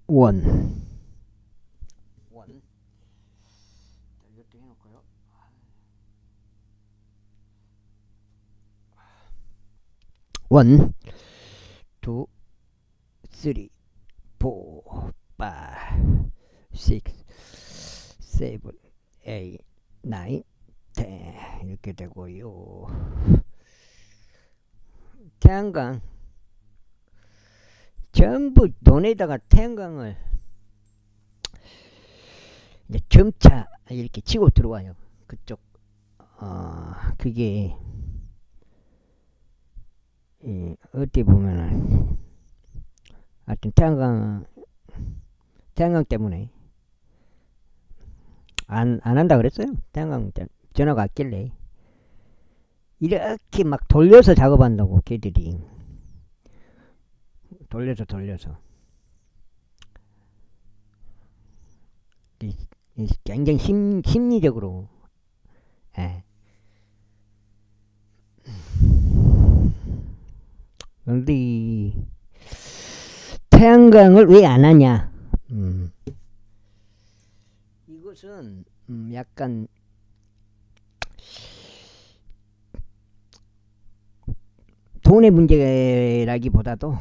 원. 이것도 해놓고요. 원, 투, 쓰리, 포, 파, 식스, 세븐, 에잇, 나인, 텐 이렇게 되고요. 태양광 전부 돈에다가 태양광을 이제 점차 이렇게 치고 들어와요. 그쪽 그게 어떻게 보면은 하여튼 태양광 때문에 안 한다 그랬어요. 태양광 때문에 전화가 왔길래 이렇게 막 돌려서 작업한다고 걔들이 돌려서 굉장히 심리적으로 예. 그런데 태양광을 왜 안 하냐? 이것은 약간 돈의 문제라기보다도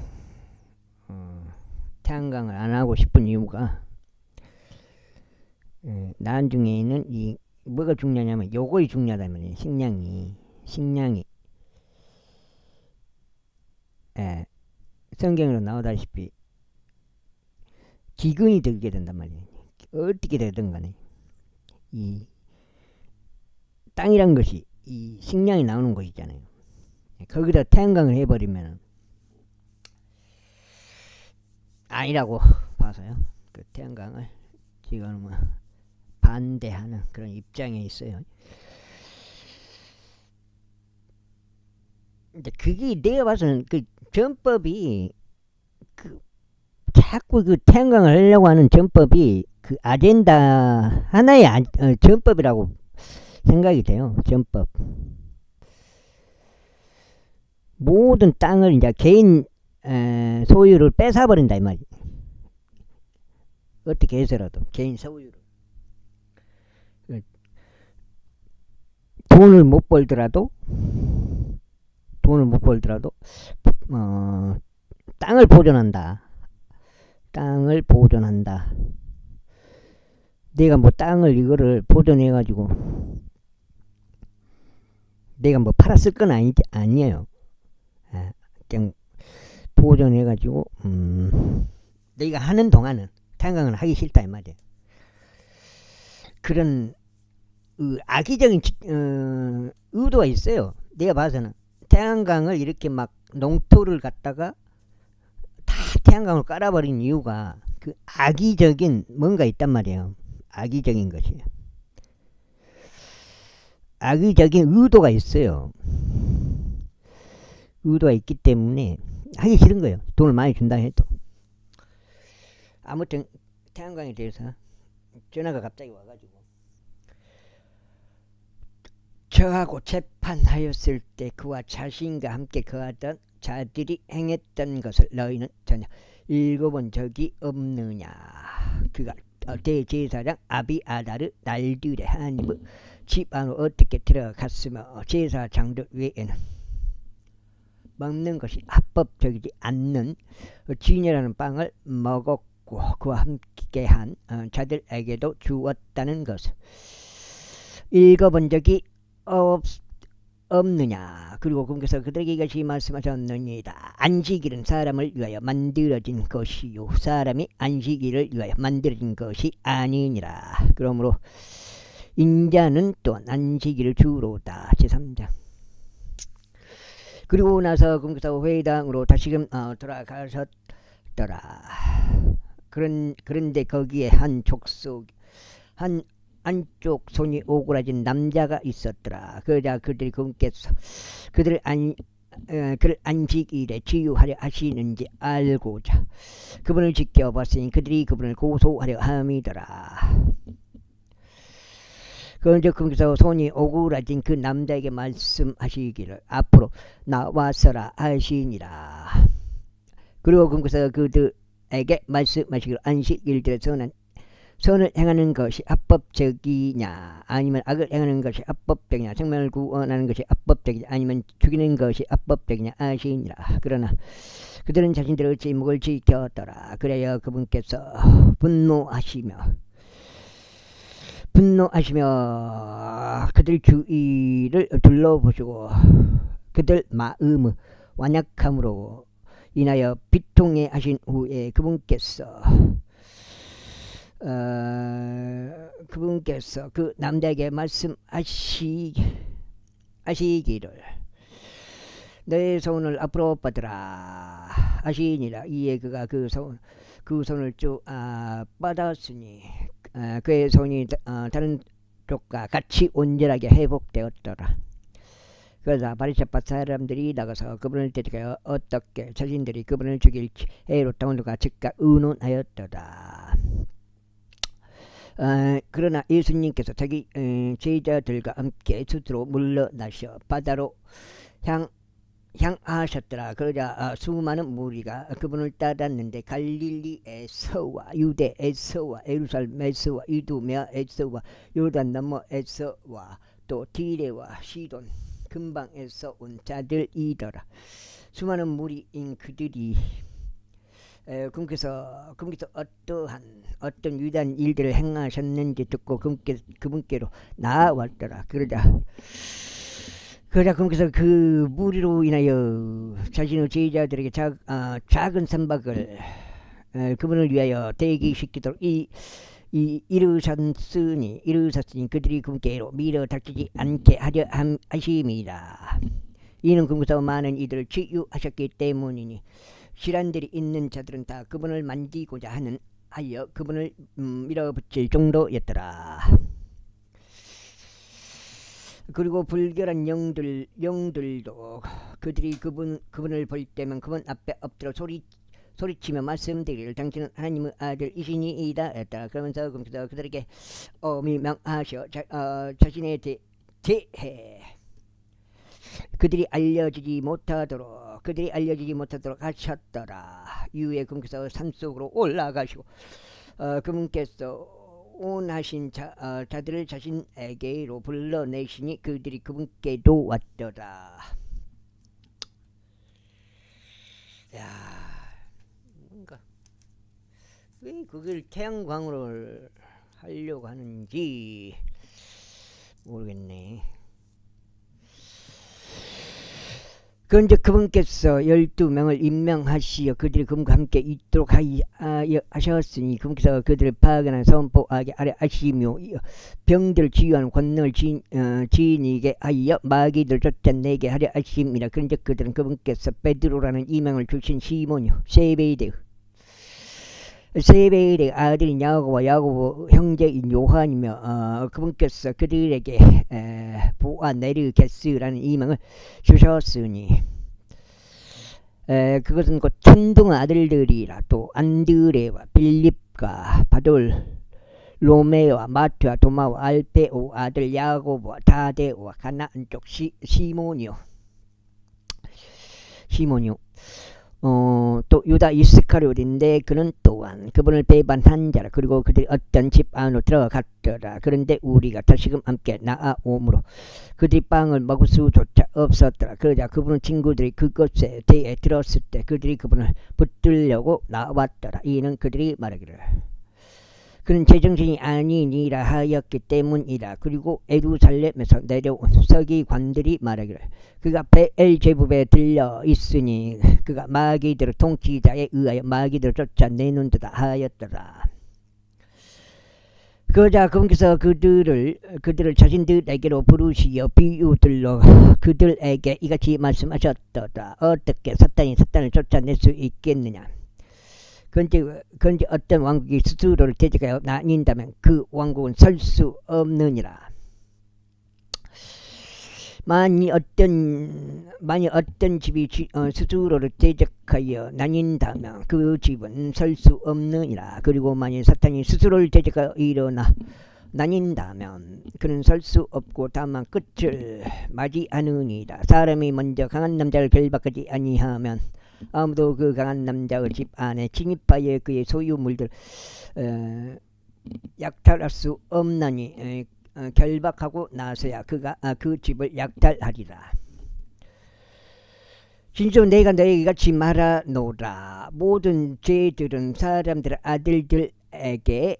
태양광을 안 하고 싶은 이유가 나중에는 이 뭐가 중요하냐면 요거이 중요하단 말이에요. 식량이 성경으로 나오다시피 기근이 들게 된단 말이에요. 어떻게 되든 간에 이 땅이란 것이 이 식량이 나오는 것이잖아요. 거기다 태양광을 해버리면 아니라고 봐서요. 그 태양광을 지금 뭐 반대하는 그런 입장에 있어요. 근데 그게 내가 봐서는 그 전법이 자꾸 그 태양광을 하려고 하는 전법이 그 아젠다 하나의 전법이라고 생각이 돼요. 전법. 모든 땅을 이제 개인 소유를 뺏어버린다 이 말이에요. 어떻게 해서라도 개인 소유를. 돈을 못 벌더라도 땅을 보존한다. 내가 뭐 땅을 이거를 보존해가지고 내가 뭐 팔았을 건 아니에요. 그냥 보존해가지고 내가 하는 동안은 태양광을 하기 싫다 이 말이에요. 그런 악의적인 의도가 있어요. 내가 봐서는 태양광을 이렇게 막 농토를 갖다가 다 태양광을 깔아버린 이유가 그 악의적인 뭔가 있단 말이에요. 악의적인 것이에요. 악의적인 의도가 있어요. 의도가 있기 때문에 하기 싫은 거예요. 돈을 많이 준다 해도. 아무튼 태양광에 대해서 전화가 갑자기 와가지고 저하고 재판하였을 때 그와 자신과 함께 거하던 자들이 행했던 것을 너희는 전혀 읽어본 적이 없느냐. 그가 대제사장 아비아다르 날들의 하나님의 집 안으로 어떻게 들어갔으며 제사장들 외에는 먹는 것이 합법적이지 않는 진여라는 빵을 먹었고 그와 함께한 자들에게도 주었다는 것을 읽어본 적이 없느냐. 그리고 그분께서 그들에게 이것이 말씀하셨느니라. 안식일은 사람을 위하여 만들어진 것이요 사람이 안식일을 위하여 만들어진 것이 아니니라. 그러므로 인자는 또한 안식일을 주로다. 제3장. 그리고 나서 그분께서 회당으로 다시금 돌아가셨더라. 그런데 거기에 한 족속 안쪽 손이 오그라진 남자가 있었더라. 그러자 그들이 그분께서 그를 안식일에 치유하려 하시는지 알고자 그분을 지켜봤으니 그들이 그분을 고소하려 함이더라. 그런데 그분께서 손이 오그라진 그 남자에게 말씀하시기를 앞으로 나와서라 하시니라. 그리고 그분께서 자신에게 말씀하시기로 안식일들의 선을 행하는 것이 합법적이냐 아니면 악을 행하는 것이 합법적이냐 생명을 구원하는 것이 합법적이냐 아니면 죽이는 것이 합법적이냐 아시니라. 그러나 그들은 자신들의 제목을 지켰더라. 그래야 그분께서 분노하시며 그들 주위를 둘러보시고 그들 마음의 완약함으로 인하여 비통해 하신 후에 그분께서 그 남자에게 말씀하시기를 내 손을 앞으로 뻗으라 하시니라. 이에 그가 그 손을 쭉 뻗었으니 그의 손이 다른 쪽과 같이 온전하게 회복되었더라. 그러자 바리새파 사람들이 나가서 그분을 대적하여 어떻게 자신들이 그분을 죽일지 해롭다원들과 즉각 의논하였더라. 그러나 예수님께서 자기 제자들과 함께 스스로 물러나셔 바다로 향하셨더라. 그러자 수많은 무리가 그분을 따랐는데 갈릴리에서와 유대에서와 예루살렘에서와 이두메아에서와 요단 너머에서와 또 디레와 시돈 근방에서 온 자들이더라. 수많은 무리인 그들이 그분께서 어떤 위대한 일들을 행하셨는지 듣고 그분께로 나아왔더라. 그러자 그분께서 그 무리로 인하여 자신의 제자들에게 작은 선박을 그분을 위하여 대기시키도록 이르셨으니 그들이 그분께로 밀어 닥치지 않게 하려 하심이라. 이는 그분께서 많은 이들을 치유하셨기 때문이니 질환들이 있는 자들은 다 그분을 만지고자 하여 그분을 밀어붙일 정도였더라. 그리고 불결한 영들도 그들이 그분을 볼 때면 그분 앞에 엎드려 소리치며 말씀드리기를 당신은 하나님의 아들이시니이다 했다. 그러면서 그들에게 엄히 명하셔 자신에 대해 그들이 알려지지 못하도록 하셨더라. 이후에 그분께서 산속으로 올라가시고 그분께서 온하신 자들을 자신에게로 불러내시니 그들이 그분께도 왔더라. 야, 뭔가 왜 그걸 태양광으로 하려고 하는지 모르겠네. 그런데 그분께서 12명을 임명하시어 그들이 그분과 함께 있도록 하셨으니 그분께서 그들을 파견한 선포하게 아래 하시며 병들을 치유하는 권능을 지니게 하여 마귀들을 쫓아내게 하려 하심이라. 그런데 그들은 그분께서 베드로라는 이명을 주신 시몬이요 세베대의 아들인 야고보 형제인 요한이며 그분께서 그들에게 보아네르게스라는 이명을 주셨으니 그것은 곧 천둥 아들들이라. 또 안드레와 빌립과 바돌 로메와 마트와 도마와 알페오 아들 야고보와 다데오와 가나안 쪽 시몬이요 또 유다 이스카리ot인데 그는 또한 그분을 배반한 자라. 그리고 그들이 어떤 집 안으로 들어갔더라. 그런데 우리가 다시금 함께 나아오므로 그들이 빵을 먹을 수조차 없었더라. 그러자 그분의 친구들이 그것에 대해 들었을 때 그들이 그분을 붙들려고 나왔더라. 이는 그들이 말하기를 그는 제정신이 아니니라 하였기 때문이라. 그리고 예루살렘에서 내려온 서기관들이 말하기를 그가 베엘제불에 들려 있으니 그가 마귀들의 통치자에 의하여 마귀들을 쫓아내는도다 하였더라. 그러자 그분께서 그들을 자신들에게로 부르시어 비유들로 그들에게 이같이 말씀하셨더라. 어떻게 사탄이 사탄을 쫓아낼 수 있겠느냐. 그런지 어떤 왕국이 스스로를 대적하여 나뉜다면 그 왕국은 설 수 없느니라. 만일 어떤 집이 스스로를 대적하여 나뉜다면 그 집은 설 수 없느니라. 그리고 만일 사탄이 스스로를 대적하여 일어나 나뉜다면 그는 설 수 없고 다만 끝을 맞이하느니라. 사람이 먼저 강한 남자를 결박하지 아니하면 아무도 그 강한 남자의 집 안에 침입하여 그의 소유물들 약탈할 수 없나니 결박하고 나서야 그가 그 집을 약탈하리라. 진짜 내가 너에게 같이 말하노라. 모든 죄들은 사람들의 아들들에게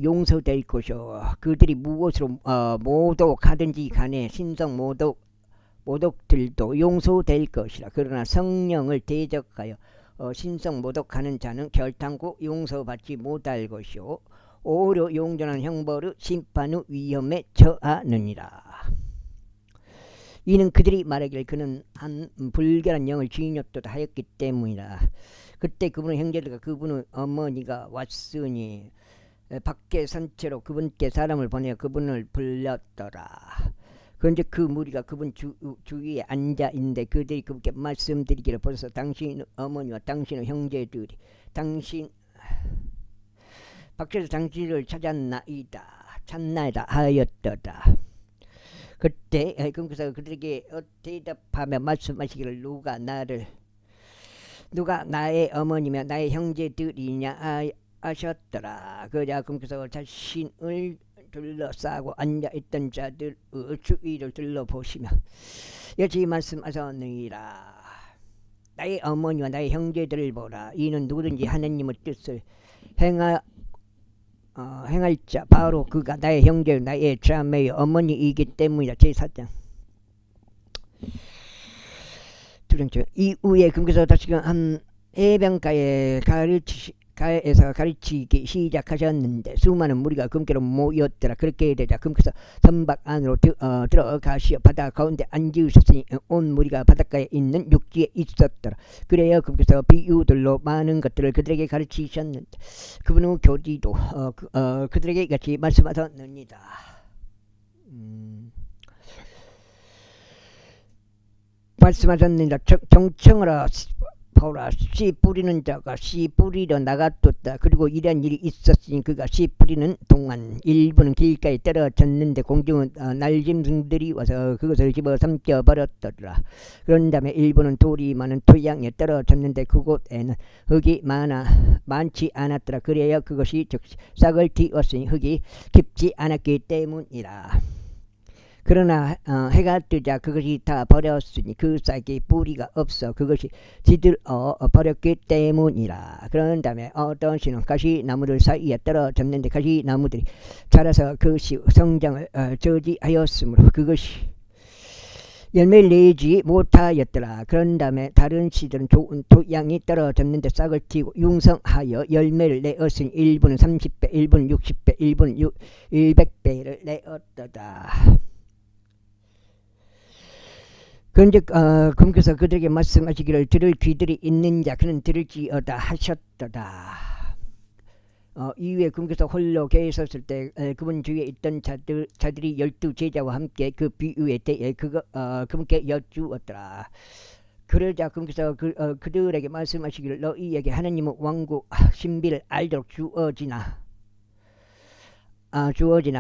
용서될 것이요 그들이 무엇으로 모독하든지 간에 신성 모독들도 용서될 것이라. 그러나 성령을 대적하여 신성 모독하는 자는 결단코 용서받지 못할 것이요 오히려 용전한 형벌의 심판의 위험에 처하느니라. 이는 그들이 말하기를 그는 한 불결한 영을 징역도다 하였기 때문이라. 그때 그분의 형제들과 그분의 어머니가 왔으니 밖에 산채로 그분께 사람을 보내어 그분을 불렀더라. 그런데 그 무리가 그분 주위에 앉아있는데 그들이 그분께 말씀드리기를 벌써 당신의 어머니와 당신의 형제들이 밖에서 당신을 찾나이다 하였더라. 그때 그래서 그들에게 대답하며 말씀하시기를 누가 나의 어머니며 나의 형제들이냐 하셨더라. 그자 그래서 자신을 둘러싸고 앉아있던 자들의 주위를 둘러보시며 여기 말씀하셨느니라. 나의 어머니와 나의 형제들을 보라. 이는 누구든지 하나님의 뜻을 행할 자 바로 그가 나의 형제 나의 자매의 어머니이기 때문이다. 제4장 이후에 그래서 다시금 한 해변가에서 가르치기 시작하셨는데 수많은 무리가 금께로 모였더라. 그렇게 되자 금께서 선박 안으로 들어가시어 바다 가운데 앉으셨으니 온 무리가 바닷가에 있는 육지에 있었더라. 그래야 금께서 비유들로 많은 것들을 그들에게 가르치셨는데 그분의 교리도 그들에게 같이 말씀하셨느니라. 말씀하셨느니라. 정청하라 보라. 씨 뿌리는 자가 씨 뿌리러 나갔었다. 그리고 이런 일이 있었으니 그가 씨 뿌리는 동안 일부는 길가에 떨어졌는데 공중은 날짐승들이 와서 그것을 집어 삼켜 버렸더라. 그런 다음에 일부는 돌이 많은 토양에 떨어졌는데 그곳에는 흙이 많지 않았더라. 그래야 그것이 즉 싹을 틔웠으니 흙이 깊지 않았기 때문이라. 그러나 해가 뜨자 그것이 다 버렸으니 그 싹에 뿌리가 없어 그것이 지들어 버렸기 때문이라. 그런 다음에 어떤 씨는 가시나무들 사이에 떨어졌는데 가시나무들이 자라서 그것이 성장을 저지하였으므로 그것이 열매를 내지 못하였더라. 그런 다음에 다른 씨들은 좋은 토양이 떨어졌는데 싹을 틔고 융성하여 열매를 내었으니 일부는 30배 일부는 60배 일부는 100배를 내었더라. 그런데 그분께서 그들에게 말씀하시기를 들을 귀들이 있는 자 그는 들을지어다 하셨더라. 이후에 그분께서 홀로 계셨을 때 그분 주위에 있던 자들이 12제자와 함께 그 비유에 대해 그분께 여쭈었더라. 그러자 그분께서 그들에게 말씀하시기를 너희에게 하나님의 왕국 신비를 알도록 주어지나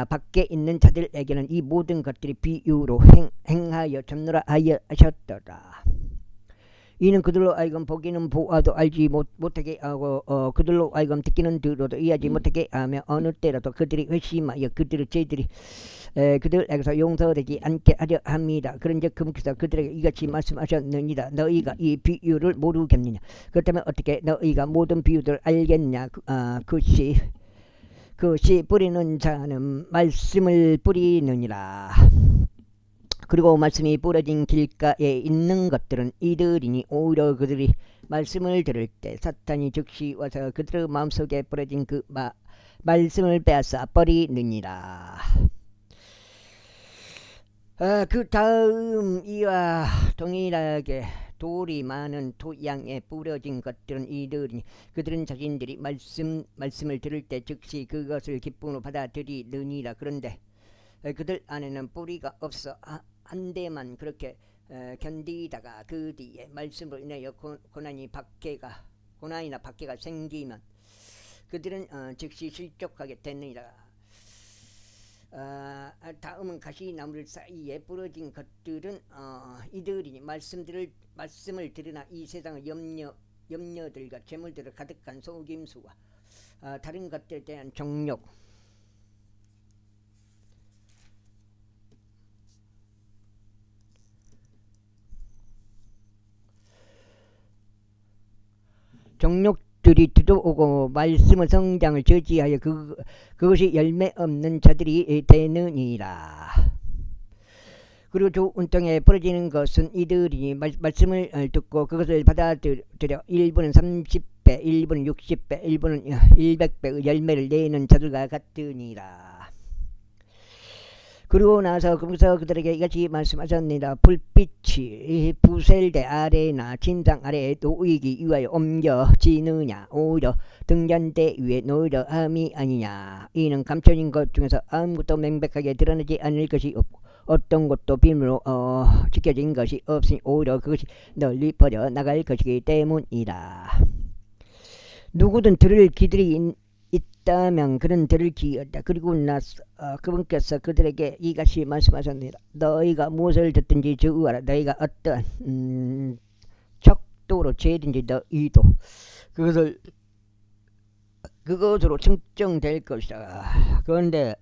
밖에 있는 자들에게는 이 모든 것들이 비유로 행하여 전노라 하셨더라. 이는 그들로 하여금 보기는 보아도 알지 못하게 하고 그들로 하여금 듣기는 들어도 이해하지 못하게 하며 어느 때라도 그들이 회심하여 그들의 죄들이 그들에게서 용서되지 않게 하려 합니다. 그런즉 그분께서 그들에게 이같이 말씀하셨느니라. 너희가 이 비유를 모르겠느냐. 그렇다면 어떻게 너희가 모든 비유들을 알겠냐. 그 씨 뿌리는 자는 말씀을 뿌리느니라. 그리고 말씀이 뿌려진 길가에 있는 것들은 이들이니 오히려 그들이 말씀을 들을 때 사탄이 즉시 와서 그들의 마음속에 뿌려진 그 말씀을 빼앗아 버리느니라. 그 다음 이와 동일하게 돌이 많은 토양에 뿌려진 것들은 이들이니 그들은 자신들이 말씀을 들을 때 즉시 그것을 기쁨으로 받아들이느니라. 그런데 그들 안에는 뿌리가 없어 한데만 그렇게 견디다가 그 뒤에 말씀으로 인하여 고난이나 박해가 생기면 그들은 즉시 실족하게 되느니라. 다음은 가시나무들 사이에 부러진 것들은 이들이니 말씀을 들으나 이 세상의 염려들과 재물들을 가득한 속임수와 다른 것들에 대한 정욕, 정욕들이 들어오고 말씀의 성장을 저지하여 그것이 열매 없는 자들이 되느니라. 그리고 좋은 땅에 부러지는 것은 이들이 말씀을 듣고 그것을 받아들여 일부는 30배, 일부는 60배, 일부는 100배의 열매를 내는 자들과 같으니라. 그리고 나서 거기서 그들에게 이같이 말씀하셨느니라. 불빛이 부셀대 아래나 진상 아래에 놓이기 위하여 옮겨지느냐, 오히려 등잔대 위에 놓으려 함이 아니냐. 이는 감춰진 것 중에서 아무것도 명백하게 드러나지 않을 것이 없고 어떤 것도 비밀로 지켜진 것이 없으니 오히려 그것이 널리 퍼져 나갈 것이기 때문이라. 누구든 들을 귀들이 있다면 그는 들을 귀였다. 그리고 나서 그분께서 그들에게 이같이 말씀하셨느니라. 너희가 무엇을 듣든지 주의하라. 너희가 어떤 척도로 죄든지 너희도 그것으로 측정될 것이다. 그런데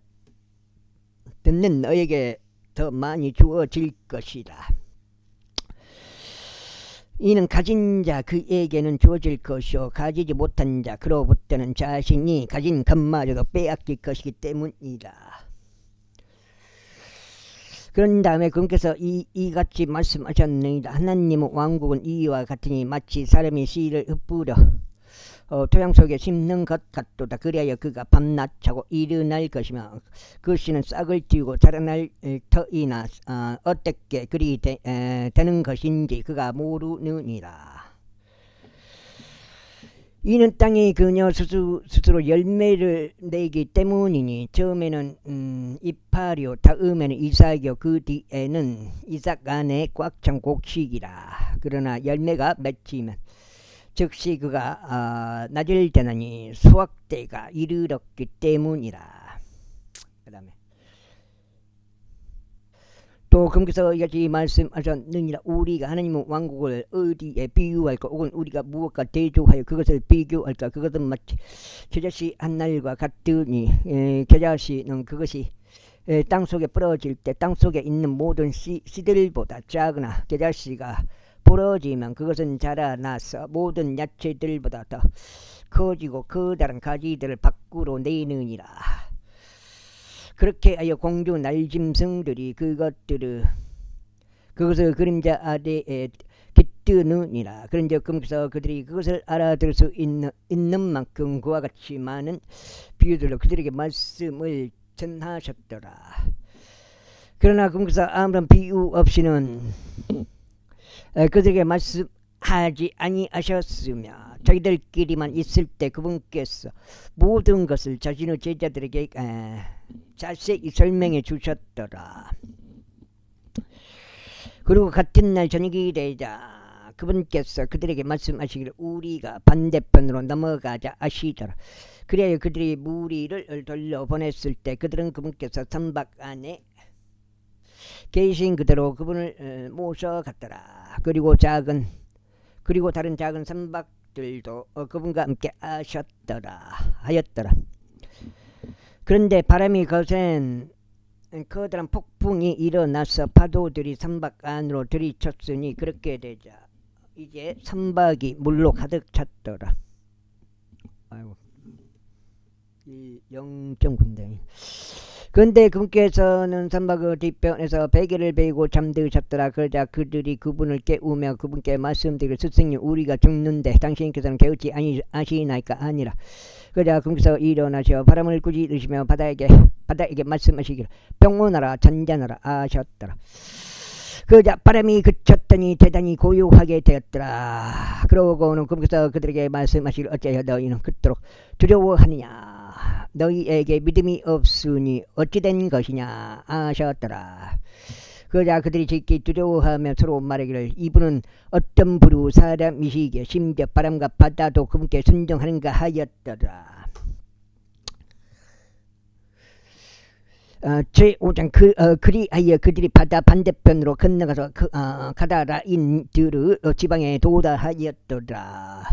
듣는 너에게 더 많이 주어질 것이다. 이는 가진 자 그에게는 주어질 것이요 가지지 못한 자 그로부터는 자신이 가진 것마저도 빼앗길 것이기 때문이다. 그런 다음에 그분께서 이같이 말씀하셨느니라. 하나님의 왕국은 이와 같으니 마치 사람이 씨를 흩뿌려 토양 속에 심는 것 같도다. 그리하여 그가 밤낮 자고 일어날 것이며 그 씨는 싹을 틔우고 자라날 터이나 어떻게 그리 되는 것인지 그가 모르느니라. 이는 땅이 그녀 스스로 열매를 내기 때문이니 처음에는 이파리요 다음에는 이삭이요 그 뒤에는 이삭 안에 꽉 찬 곡식이라. 그러나 열매가 맺히면 즉시 그가 낮을 때나니 수확때가 이르렀기 때문이라. 그 다음에 또 그분께서 이같이 말씀하셨느니라. 우리가 하나님의 왕국을 어디에 비유할까? 혹은 우리가 무엇과 대조하여 그것을 비교할까? 그것은 마치 겨자씨 한 날과 같으니 겨자씨는 그것이 땅속에 부러질 때 땅속에 있는 모든 씨들보다 작으나 겨자씨가 부러지면 그것은 자라나서 모든 야채들보다 더 커지고 커다란 가지들을 밖으로 내느니라. 그렇게 하여 공주 날짐승들이 그것을 그림자 아래에 깃드느니라. 그런즉 그러면서 그들이 그것을 알아들을 수 있는 만큼 그와 같이 많은 비유들로 그들에게 말씀을 전하셨더라. 그러나 그러면서 아무런 비유 없이는 그들에게 말씀하지 아니하셨으며 자기들끼리만 있을 때 그분께서 모든 것을 자신의 제자들에게 자세히 설명해 주셨더라. 그리고 같은 날 저녁이 되자 그분께서 그들에게 말씀하시기를 우리가 반대편으로 넘어가자 하시더라. 그래야 그들이 무리를 돌려보냈을 때 그들은 그분께서 선박 안에 계신 그대로 그분을 모셔갔더라. 그리고 다른 작은 선박들도 그분과 함께 하였더라. 그런데 바람이 거센 커다란 폭풍이 일어나서 파도들이 선박 안으로 들이쳤으니 그렇게 되자 이제 선박이 물로 가득 찼더라. 아이고 0.9인데 그런데 그분께서는 선박의 뒷편에서 베개를 베고 잠드셨더라. 그러자 그들이 그분을 깨우며 그분께 말씀드리기를 스승님 우리가 죽는데 당신께서는 깨우지 아시나이까 아니라. 그러자 그분께서 일어나셔 바람을 꾸짖으시며 바다에게 말씀하시기를 평온하라 잔잔하라 하셨더라. 그러자 바람이 그쳤더니 대단히 고요하게 되었더라. 그러고는 그분께서 그들에게 말씀하시기를 어찌하여 너희는 그토록 두려워하느냐. 너희에게 믿음이 없으니 어찌된 것이냐 하셨더라. 그러자 그들이 지극히 두려워하며 서로 말하기를 이분은 어떤 부류 사람이시기에 심지어 바람과 바다도 그분께 순종하는가 하였더라. 제5장 그리하여 그들이 바다 반대편으로 건너가서 가다라인드르 지방에 도달하였더라.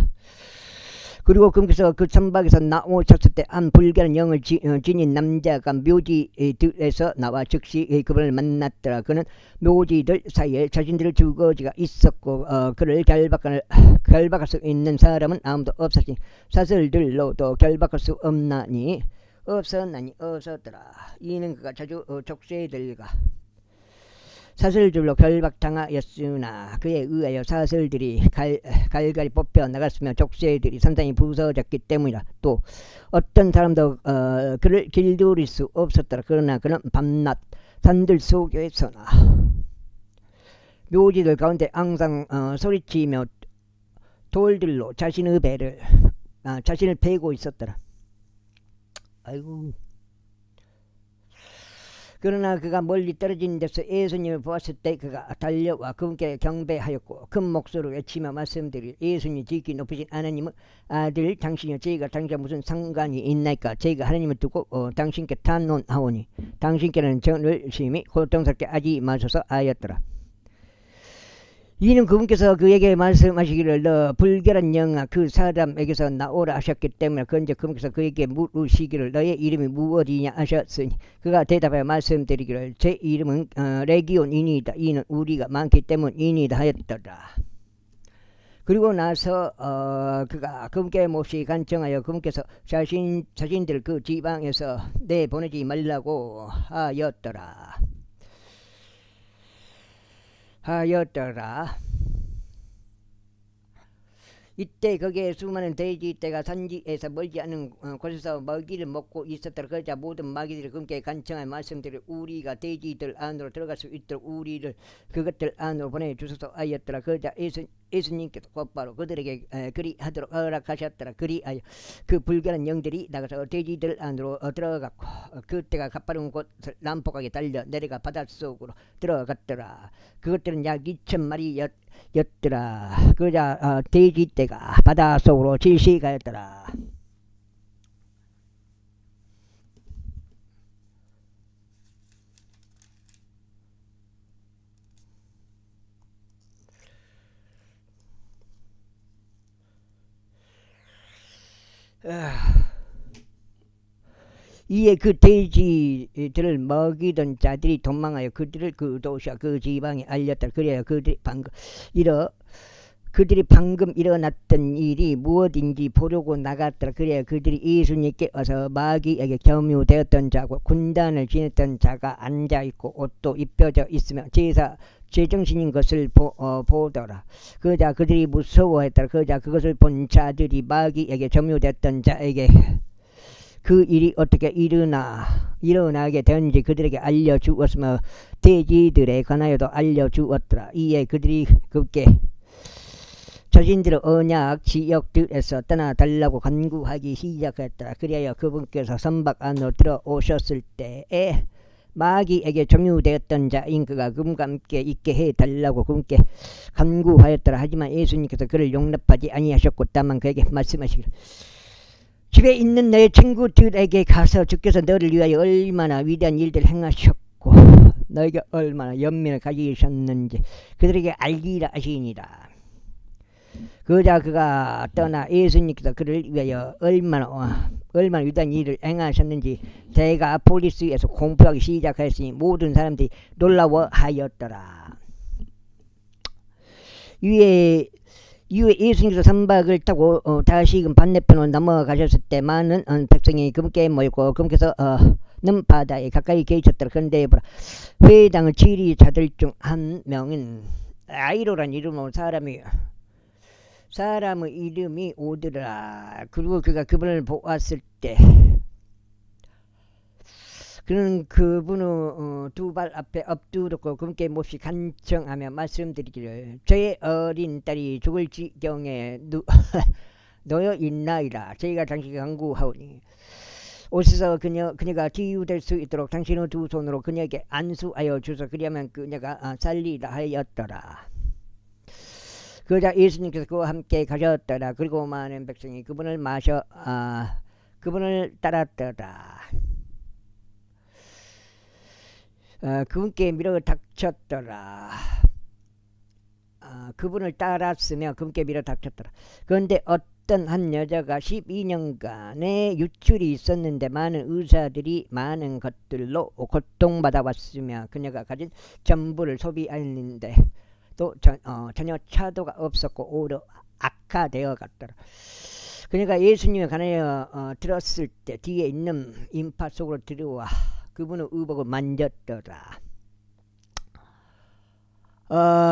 그리고 거기서 그 선박에서 나오셨을 때 한 불결한 영을 지닌 남자가 묘지들에서 나와 즉시 그분을 만났더라. 그는 묘지들 사이에 자신들의 주거지가 있었고 그를 결박할 수 있는 사람은 아무도 없었으니 사슬들로도 결박할 수 없었더라. 이는 그가 자주 족쇄들과 사슬들로 결박당하였으나 그에 의하여 사슬들이 갈갈이 뽑혀 나갔으며 족쇄들이 상당히 부서졌기 때문이라. 또 어떤 사람도 그를 길들일 수 없었더라. 그러나 그는 밤낮 산들 속에서나 묘지들 가운데 항상 소리치며 돌들로 자신을 베고 있었더라. 아이고. 그러나 그가 멀리 떨어진 데서 예수님을 보았을 때 그가 달려와 그분께 경배하였고 큰 목소리로 외치며 말씀드리되 예수님 지극히 높으신 하나님의 아들 당신이여 저희가 당신과 무슨 상관이 있나이까. 저희가 하나님을 두고 당신께 탄론하오니 당신께는 저를 심히 고통스럽게 하지 마소서 하였더라. 이는 그분께서 그에게 말씀하시기를 너 불결한 영아 그 사람에게서 나오라 하셨기 때문에 그런데 그분께서 그에게 물으시기를 너의 이름이 무엇이냐 하셨으니 그가 대답하여 말씀드리기를 제 이름은 레기온이니이다. 이는 우리가 많기 때문이니이다 하였더라. 그리고 나서 그가 그분께 몹시 간청하여 그분께서 자신들 그 지방에서 내보내지 말라고 하였더라. 이때 거기에 수많은 돼지떼가 산지에서 멀지 않은 곳에서 먹이를 먹고 있었더라. 그러자 모든 마귀들이 그분께 간청하여 말씀드려 우리가 돼지들 안으로 들어갈 수 있도록 우리를 그것들 안으로 보내주소서 하였더라. 그러자 예수님께서 곧바로 그들에게 그리하도록 허락하셨더라. 그리하여 그 불결한 영들이 나가서 돼지들 안으로 들어갔고 그때가 가파른 곳을 난폭하게 달려 내려가 바닷속으로 들어갔더라. 그것들은 약 2,000마리였더라. 그러자 돼지떼가 바닷속으로 질식하였더라. 이에 그 돼지들을 먹이던 자들이 도망하여 그들을 그 도시와 그 지방에 알렸다. 그래야 그들이 방금 일어났던 일이 무엇인지 보려고 나갔더라. 그래야 그들이 예수님께 와서 마귀에게 점유되었던 자고 군단을 지냈던 자가 앉아있고 옷도 입혀져 있으며 제정신인 것을 보더라. 그러자 그들이 무서워했더라. 그러자 그것을 본 자들이 마귀에게 점유됐던 자에게 그 일이 어떻게 일어나게 되었는지 그들에게 알려주었으며 돼지들에 관하여도 알려주었더라. 이에 그들이 그분께 자신들의 언약 지역들에서 떠나달라고 간구하기 시작했더라. 그리하여 그분께서 선박 안으로 들어오셨을 때에 마귀에게 점유되었던 자인 그가 그분과 함께 있게 해달라고 그분께 간구하였더라. 하지만 예수님께서 그를 용납하지 아니하셨고 다만 그에게 말씀하시기를 집에 있는 너의 친구들에게 가서 주께서 너를 위하여 얼마나 위대한 일들을 행하셨고 너에게 얼마나 연민을 가지셨는지 그들에게 알리라 하시니라. 그러자 그가 떠나 예수님께서 그를 위하여 얼마나 위대한 일을 행하셨는지 데가폴리스에서 공부하기 시작하였으니 모든 사람들이 놀라워하였더라. 이후에 예수님께서 선박을 타고 다시금 반대편으로 넘어가셨을 때 많은 백성이 그분께 모였고 그분께서 는 바다에 가까이 계셨더라. 그런데 회당을 지휘자들 중 한 명은 아이로란 이름으로 사람의 이름이 오더라. 그리고 그가 그분을 보았을 때 그는 그분의 두 발 앞에 엎드렸고 그분께 몹시 간청하며 말씀드리기를 저의 어린 딸이 죽을 지경에 놓여 있나이다. 저희가 당신께 간구하오니 오셔서 그녀가 치유될 수 있도록 당신의 두 손으로 그녀에게 안수하여 주소. 그리하면 그녀가 살리라 하였더라. 그러자 예수님께서 그와 함께 가셨더라. 그리고 많은 백성이 그분을 따랐더라. 그분께 밀어 닥쳤더라. 그분을 따랐으며 그분께 밀어 닥쳤더라. 그런데 어떤 한 여자가 12년간의 유출이 있었는데 많은 의사들이 많은 것들로 고통받아 왔으며 그녀가 가진 전부를 소비했는데 또 전혀 차도가 없었고 오히려 악화되어 갔더라. 그녀가 예수님에 관하여 들었을 때 뒤에 있는 인파 속으로 들어와 그분의 의복을 만졌더라.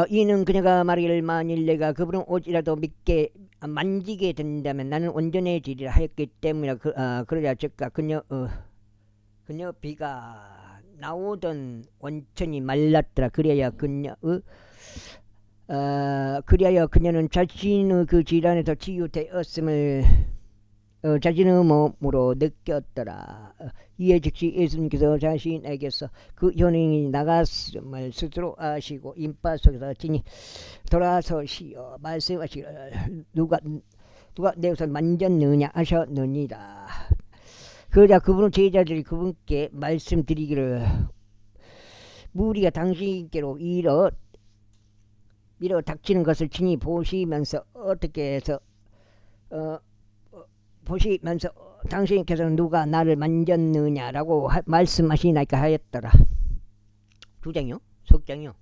이는 그녀가 말하기를 만일 내가 그분을 오지라도 믿게 만지게 된다면 나는 온전해지리라 하였기 때문이라. 그러자 즉각 그녀 비가 나오던 원천이 말랐더라. 그리하여 그녀는 자신의 그 질환에서 치유되었음을 자신의 몸으로 느꼈더라. 이에 즉시 예수님께서 자신에게서 그 현행이 나갔음을 스스로 아시고 인파 속에서 진히 돌아서시어 말씀하시기를 누가 내 옷을 만졌느냐 하셨느니라. 그러자 그분은 제자들이 그분께 말씀드리기를 무리가 당신께로 밀어 닥치는 것을 친히 보시면서 어떻게 해서 보시면서 당신께서는 누가 나를 만졌느냐라고 말씀하시나이까 하였더라. 2장이요? 석장이요?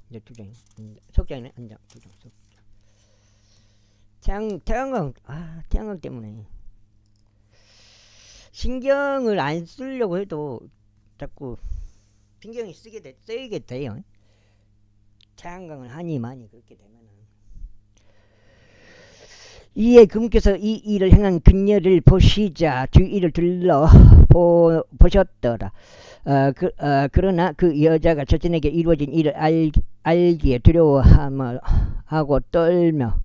이제 2장이요? 석장이네? 한 장, 2장. 태양광 때문에 신경을 안 쓰려고 해도 자꾸 신경이 쓰이게 돼요. 태양광을 하니 많이 그렇게 되면은. 이에 그분께서 이 일을 행한 그녀를 보시자 주위를 둘러 보셨더라. 그러나 그 여자가 자신에게 이루어진 일을 알기에 두려워하고 떨며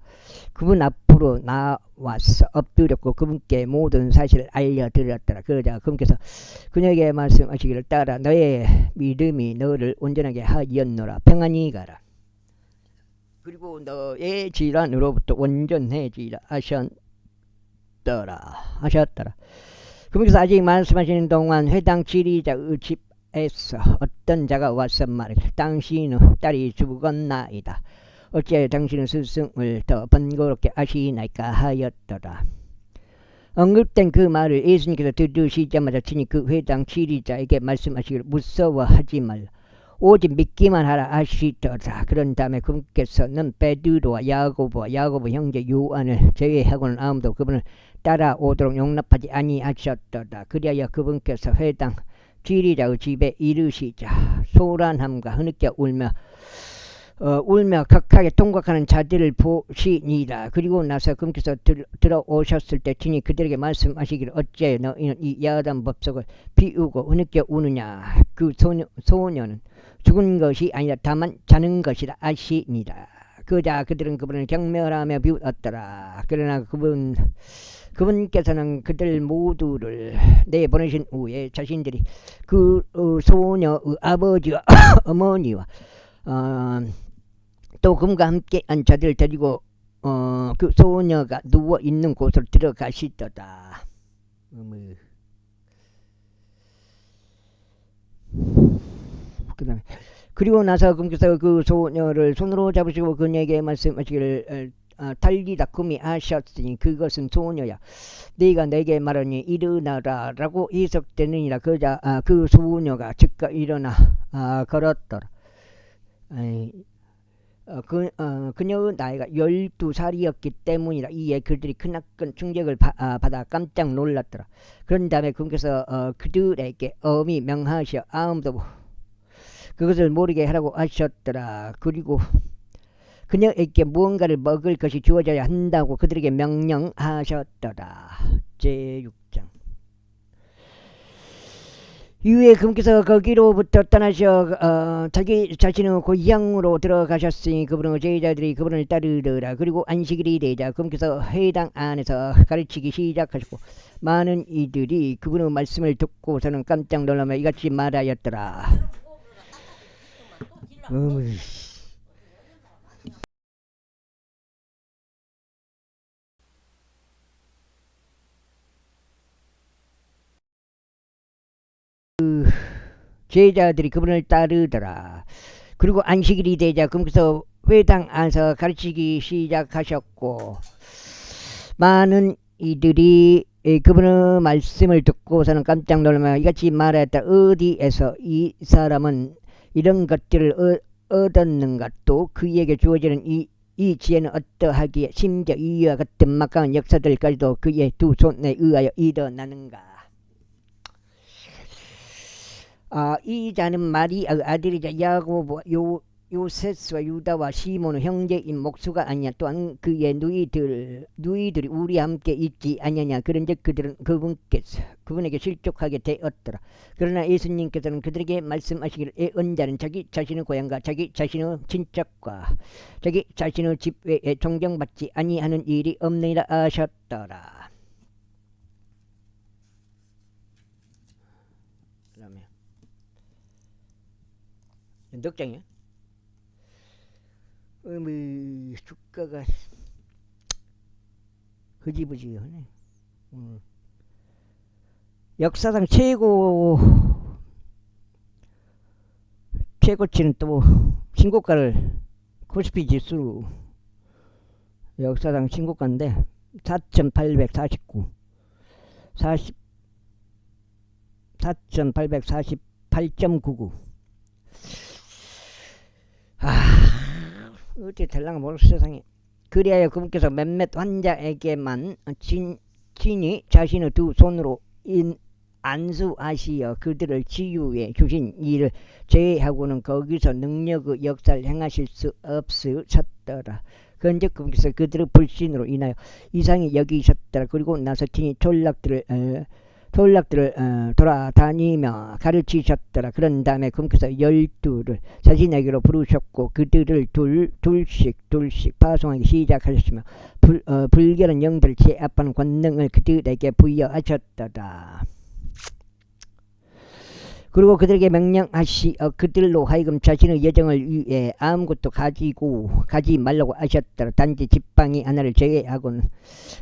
그분 앞으로 나와서 엎드렸고 그분께 모든 사실을 알려드렸더라. 그러자 그분께서 그녀에게 말씀하시기를 따라 너의 믿음이 너를 온전하게 하였노라. 평안히 가라. 그리고 너의 질환으로부터 온전해지라 하셨더라. 그분께서 아직 말씀하시는 동안 회당 지리자의 집에서 어떤 자가 와서 말하기를 당신의 딸이 죽었나이다. 어째 당신의 스승을 더 번거롭게 하시나이까 하였더라. 언급된 그 말을 예수님께서 들으시자마자 친히 그 회당 지리자에게 말씀하시기를 무서워하지 말라. 오직 믿기만 하라 하시더라. 그런 다음에 그분께서는 베드로와 야고보 형제 요한을 제외하고는 아무도 그분을 따라오도록 용납하지 아니하셨더라. 그리하여 그분께서 회당 지리자의 집에 이르시자 소란함과 흐느껴 울며 각하게 통곡하는 자들을 보시니라. 그리고 나서 그분께서 들어오셨을 때 친히 그들에게 말씀하시기를 어째 너희는 이 야단 법석을 비우고 흐느껴 우느냐. 그 소녀는 죽은 것이 아니라 다만 자는 것이라 하시니라. 그자 그들은 그분을 경멸하며 비웃었더라. 그러나 그분께서는 그들 모두를 내보내신 후에 자신들이 그 소녀의 아버지와 어머니와 또 그분과 함께한 자들을 데리고 그 소녀가 누워있는 곳으로 들어가시더라. 그리고 나서 그분께서 그 소녀를 손으로 잡으시고 그녀에게 말씀하시기를 달리다 꾸미 하셨으니 그것은 소녀야 네가 내게 말하니 일어나라 라고 해석되느니라. 그러자 그 소녀가 즉각 일어나 걸었더라. 그녀의 나이가 12살이었기 때문이라. 이에 그들이 크나큰 충격을 받아 깜짝 놀랐더라. 그런 다음에 그분께서 그들에게 엄히 명하시어 아무도 그것을 모르게 하라고 하셨더라. 그리고 그녀에게 무언가를 먹을 것이 주어져야 한다고 그들에게 명령하셨더라. 제6장. 이후에 그분께서 거기로부터 떠나셔 자기 자신의 고향으로 들어가셨으니 그분의 제자들이 그분을 따르더라. 그리고 안식일이 되자 그분께서 회당 안에서 가르치기 시작하셨고 많은 이들이 그분의 말씀을 듣고서는 깜짝 놀라며 이같이 말하였더라. 제자들이 그분을 따르더라. 그리고 안식일이 되자 그분께서 회당 안에서 가르치기 시작하셨고 많은 이들이 그분의 말씀을 듣고서는 깜짝 놀라며 이같이 말하였다. 어디에서 이 사람은 이런 것들을 얻었는가? 또 그에게 주어지는 이 지혜는 어떠하기에 심지어 이와 같은 막강한 역사들까지도 그의 두 손에 의하여 일어나는가? 이 자는 마리아의 아들이자 야고보 요세스와 유다와 시몬의 형제인 목수가 아니냐. 또한 그의 누이들이 우리와 함께 있지 아니냐. 그런즉 그들은 그분에게 실족하게 되었더라. 그러나 예수님께서는 그들에게 말씀하시기를 애언자는 자기 자신의 고향과 자기 자신의 친척과 자기 자신의 집 외에 존경받지 아니하는 일이 없느니라 하셨더라. 그다음에 몇 장이야? 주가가 흐지부지하네. 역사상 최고치는 또 신고가를 코스피 지수 역사상 신고가인데 4,849 4,848.99. 어떻게 될랑가 모르겠어 세상에. 그리하여 그분께서 몇몇 환자에게만 친히 자신의 두 손으로 안수하시어 그들을 치유해 주신 일을 제외하고는 거기서 능력의 역사를 행하실 수 없으셨더라. 그런즉 그분께서 그들의 불신으로 인하여 이상히 여기셨더라. 그리고 나서 친히 졸락들을 돌아다니며 가르치셨더라. 그런 다음에 그분께서 12를 자신에게로 부르셨고 그들을 둘씩 파송하기 시작하셨으며 불결한 영들을 제압하는 권능을 그들에게 부여하셨더라. 그리고 그들에게 명령하시어 그들로 하여금 자신의 여정을 위해 아무것도 가지 말라고 하셨더라. 단지 지팡이 하나를 제외하고는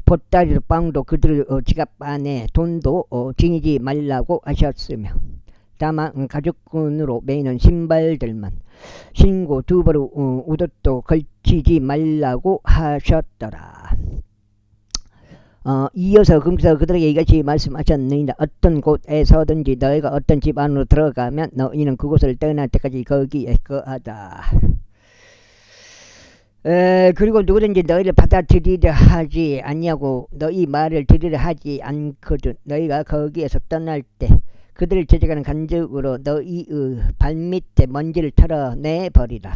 보따리로 빵도 그들 지갑 안에 돈도 지니지 말라고 하셨으며 다만 가죽끈으로 매이는 신발들만 신고 두벌의 웃옷도 걸치지 말라고 하셨더라. 이어서 금서 그들에게 이같이 말씀하셨느니라. 어떤 곳에서든지 너희가 어떤 집 안으로 들어가면 너희는 그곳을 떠날 때까지 거기에 거하다. 그리고 누구든지 너희를 받아들이려 하지 아니하고 너희 말을 들으려 하지 않거든. 너희가 거기에서 떠날 때 그들을 제적하는 간적으로 너희의 발밑에 먼지를 털어내버리라.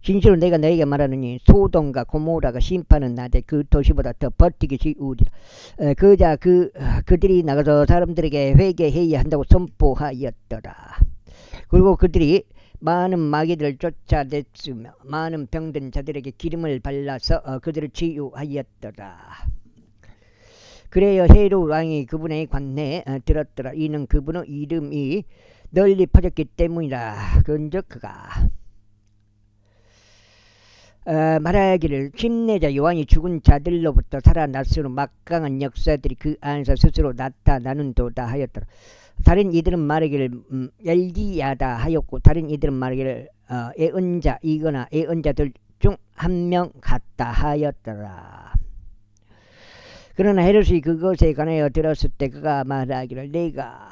진실로 내가 너희에게 말하느니 소돔과 고모라가 심판은 나되 그 도시보다 더 버티기 쉬우리라. 그들이 나가서 사람들에게 회개해야 한다고 선포하였더라. 그리고 그들이 많은 마귀들을 쫓아냈으며 많은 병든 자들에게 기름을 발라서 그들을 치유하였더라. 그래야 헤롯 왕이 그분의 관내에 들었더라. 이는 그분의 이름이 널리 퍼졌기 때문이라. 그런즉 그가 말하기를 침례자 요한이 죽은 자들로부터 살아났으므로 막강한 역사들이 그 안에서 스스로 나타나는도다 하였더라. 다른 이들은 말하기를 엘리야다 하였고 다른 이들은 말하기를 애언자이거나 애언자들 중 한 명 같다 하였더라. 그러나 헤롯이 그것에 관하여 들었을 때 그가 말하기를 내가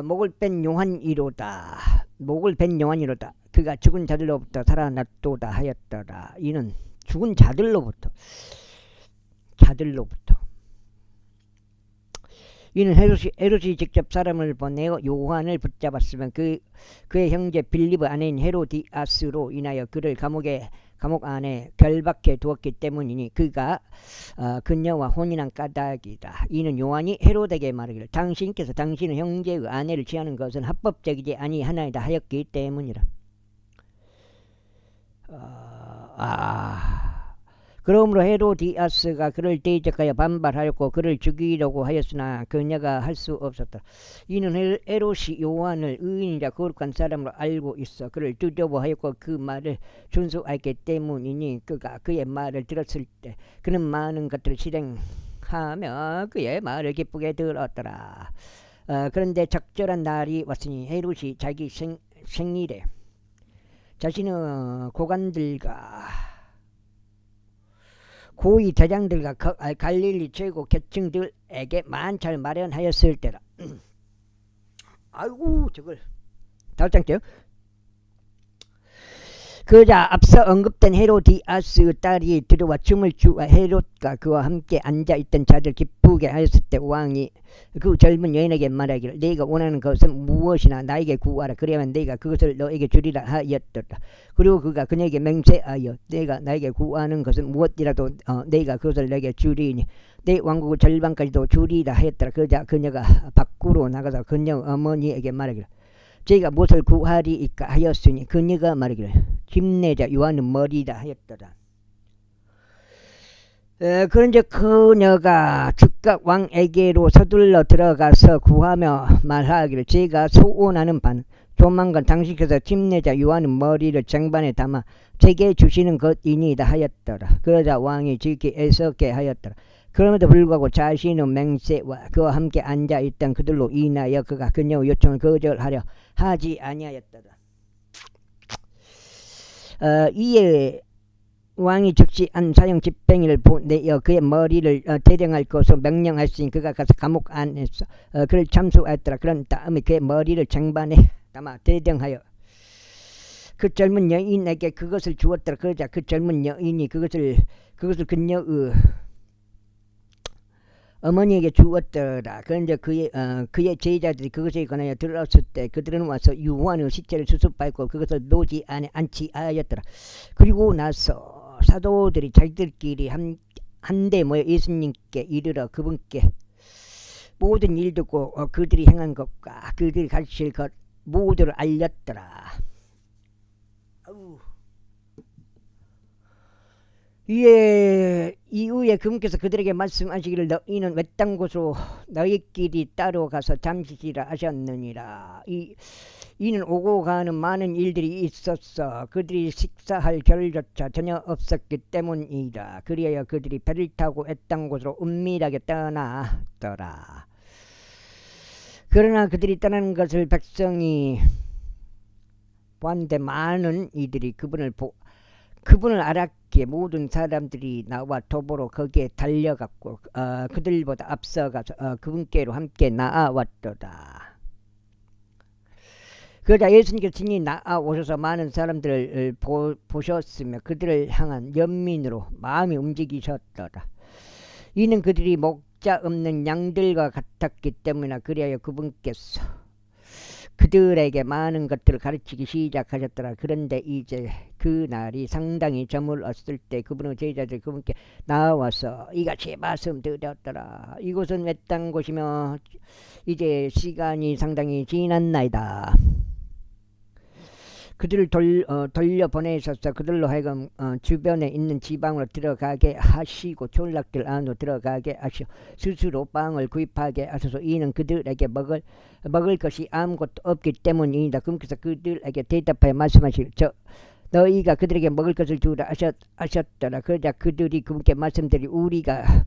목을 뺀 요한이로다. 그가 죽은 자들로부터 살아났도다 하였더라. 이는 죽은 자들로부터 이는 헤롯이 직접 사람을 보내어 요한을 붙잡았으면 그의 형제 빌립의 아내인 헤로디아스로 인하여 그를 감옥 안에 결박해 두었기 때문이니 그가 그녀와 혼인한 까닭이다. 이는 요한이 헤롯에게 말하기를 당신께서 당신의 형제의 아내를 취하는 것은 합법적이지 아니하나이다 하였기 때문이라. 그러므로 헤로디아스가 그를 대적하여 반발하였고 그를 죽이려고 하였으나 그녀가 할 수 없었다. 이는 헤롯이 요한을 의인이라 거룩한 사람으로 알고 있어 그를 두려워하였고 그 말을 준수하였기 때문이니 그가 그의 말을 들었을 때 그는 많은 것들을 실행하며 그의 말을 기쁘게 들었더라. 그런데 적절한 날이 왔으니 헤롯이 자기 생일에 자신의 고관들과 고위 대장들과 갈릴리 최고 계층들에게 만찬을 마련하였을 때라. 아이고 저걸 다섯 장째요. 그자 앞서 언급된 헤로디아스의 딸이 들어와 춤을 추어 헤롯과 그와 함께 앉아있던 자들 기쁘게 하였을 때 왕이 그 젊은 여인에게 말하기를 네가 원하는 것은 무엇이나 나에게 구하라. 그래야만 내가 그것을 너에게 주리라 하였더라. 그리고 그가 그녀에게 맹세하여 내가 나에게 구하는 것은 무엇이라도 내가 그것을 내게 주리니 내 왕국의 절반까지도 주리라 하였더라. 그자 그녀가 밖으로 나가서 그녀 어머니에게 말하기를 제가 무엇을 구하리이까 하였으니 그녀가 말하기를 김내자 요한의 머리다 하였더라. 그런즉 그녀가 즉각 왕에게로 서둘러 들어가서 구하며 말하기를 제가 소원하는 바는 조만간 당신께서 김내자 요한의 머리를 쟁반에 담아 제게 주시는 것이니이다 하였더라. 그러자 왕이 지극히 애석해 하였더라. 그럼에도 불구하고 자신의 맹세와 그와 함께 앉아있던 그들로 인하여 그가 그녀의 요청을 거절하려 하지 아니하였더라. 이에 왕이 즉시 안사형 집행인을 보내어 그의 머리를 대령할 것으로 명령하였으니 그가 가서 감옥 안에서 그를 참수하였더라. 그런 다음에 그의 머리를 쟁반에 담아 대령하여 그 젊은 여인에게 그것을 주었더라. 그러자 그 젊은 여인이 그것을 그녀의 어머니에게 주었더라. 그런데 그의 제자들이 그것에 관하여 들었을 때 그들은 와서 요한의 시체를 수습하였고 그것을 노지 안에 안치하였더라. 그리고 나서 사도들이 자기들끼리 한데 모여 예수님께 이르러 그분께 모든 일 듣고 그들이 행한 것과 그들이 가르칠 것 모두를 알렸더라. 이후에 그분께서 그들에게 말씀하시기를 너희는 외딴 곳으로 너희끼리 따로 가서 잠시 쉬라 하셨느니라. 이는 오고 가는 많은 일들이 있었어 그들이 식사할 겨를조차 전혀 없었기 때문이다. 그리하여 그들이 배를 타고 외딴 곳으로 은밀하게 떠나더라. 그러나 그들이 떠나는 것을 백성이 보았는데 많은 이들이 그분을 알았기에 모든 사람들이 나와 도보로 거기에 달려갔고 그들보다 앞서가서 그분께로 함께 나아왔도다. 그러자 예수님께서 친히 나아오셔서 많은 사람들을 보셨으며 그들을 향한 연민으로 마음이 움직이셨더라. 이는 그들이 목자 없는 양들과 같았기 때문이나 그리하여 그분께서 그들에게 많은 것들을 가르치기 시작하셨더라. 그런데 이제 그 날이 상당히 저물었을 때 그분의 제자들이 그분께 나와서 이같이 말씀드렸더라. 이곳은 외딴 곳이며 이제 시간이 상당히 지났나이다. 그들을 돌려보내셔서 그들로 하여금 주변에 있는 지방으로 들어가게 하시고 촌락들 안으로 들어가게 하시오 스스로 빵을 구입하게 하셔서 이는 그들에게 먹을 것이 아무것도 없기 때문이다. 그분께서 그들에게 대답하여 말씀하시기를 너희가 그들에게 먹을 것을 주라 하셨더라. 그러자 그들이 그분께 말씀드리 우리가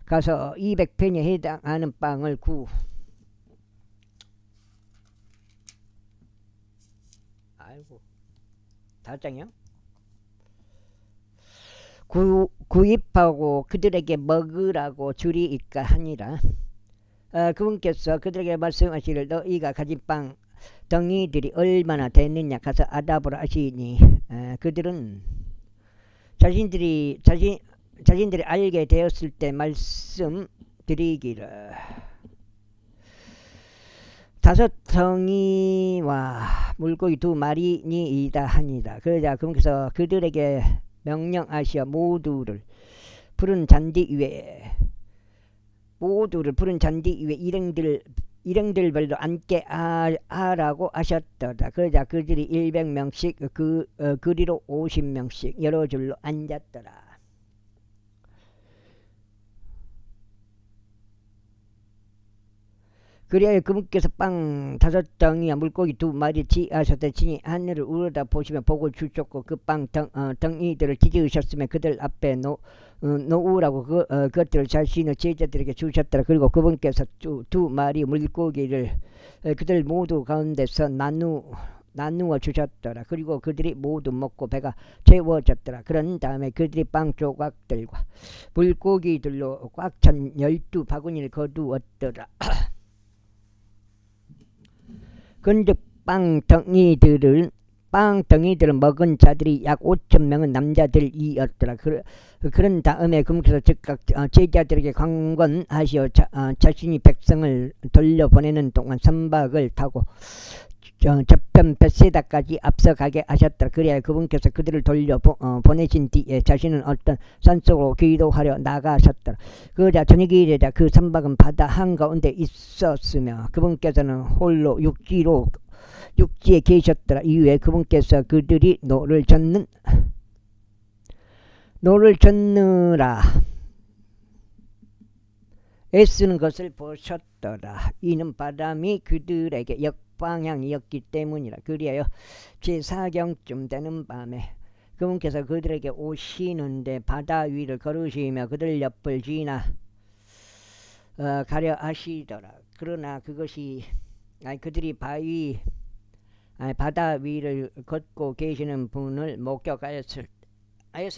가서 200페니에 해당하는 빵을 다장이요? 구입하고 그들에게 먹으라고 주리이까 하니라. 그분께서 그들에게 말씀하시기를 너희가 가진 빵 덩이들이 얼마나 되느냐 가서 알아보라 하시니 그들은 자신들이 알게 되었을 때 말씀드리기를 5덩이와 물고기 2마리니이다 하니라. 그러자 그분께서 그들에게 명령하시어 모두를 푸른 잔디 위에 일행들별로 앉게 하라고 하셨더라. 그러자 그들이 100명씩 그리로 50명씩 여러 줄로 앉았더라. 그리하여 그분께서 빵 5덩이와 물고기 2마리 지하셨다 치니 하늘을 우러다 보시며 복을 주셨고 그 빵 덩이들을 찢으셨으며 그들 앞에 놓으라고 그것들을 자신의 제자들에게 주셨더라. 그리고 그분께서 2마리 물고기를 그들 모두 가운데서 나누어 주셨더라. 그리고 그들이 모두 먹고 배가 채워졌더라. 그런 다음에 그들이 빵 조각들과 물고기들로 꽉 찬 12바구니를 거두었더라. 근즉 빵 덩이들을 먹은 자들이 약 5,000명은 남자들이었더라. 그런 다음에 그분께서 즉각 제자들에게 강권하시어 자신이 백성을 돌려보내는 동안 선박을 타고 저편 벳세다까지 앞서가게 하셨더라. 그래야 그분께서 그들을 보내신 뒤에 자신은 어떤 산속으로 기도하려 나가셨더라. 그러자 저녁이 되자 그 선박은 바다 한가운데 있었으며 그분께서는 홀로 육지에 계셨더라. 이후에 그분께서 그들이 노를 젓느라 애쓰는 것을 보셨더라. 이는 바람이 그들에게 역방향이었기 때문이라. 그리하여 제4경쯤 되는 밤에 그분께서 그들에게 오시는데 바다 위를 걸으시며 그들 옆을 지나 가려 하시더라. 그러나 그들이 바다 위를 걷고 계시는 분을 목격하였을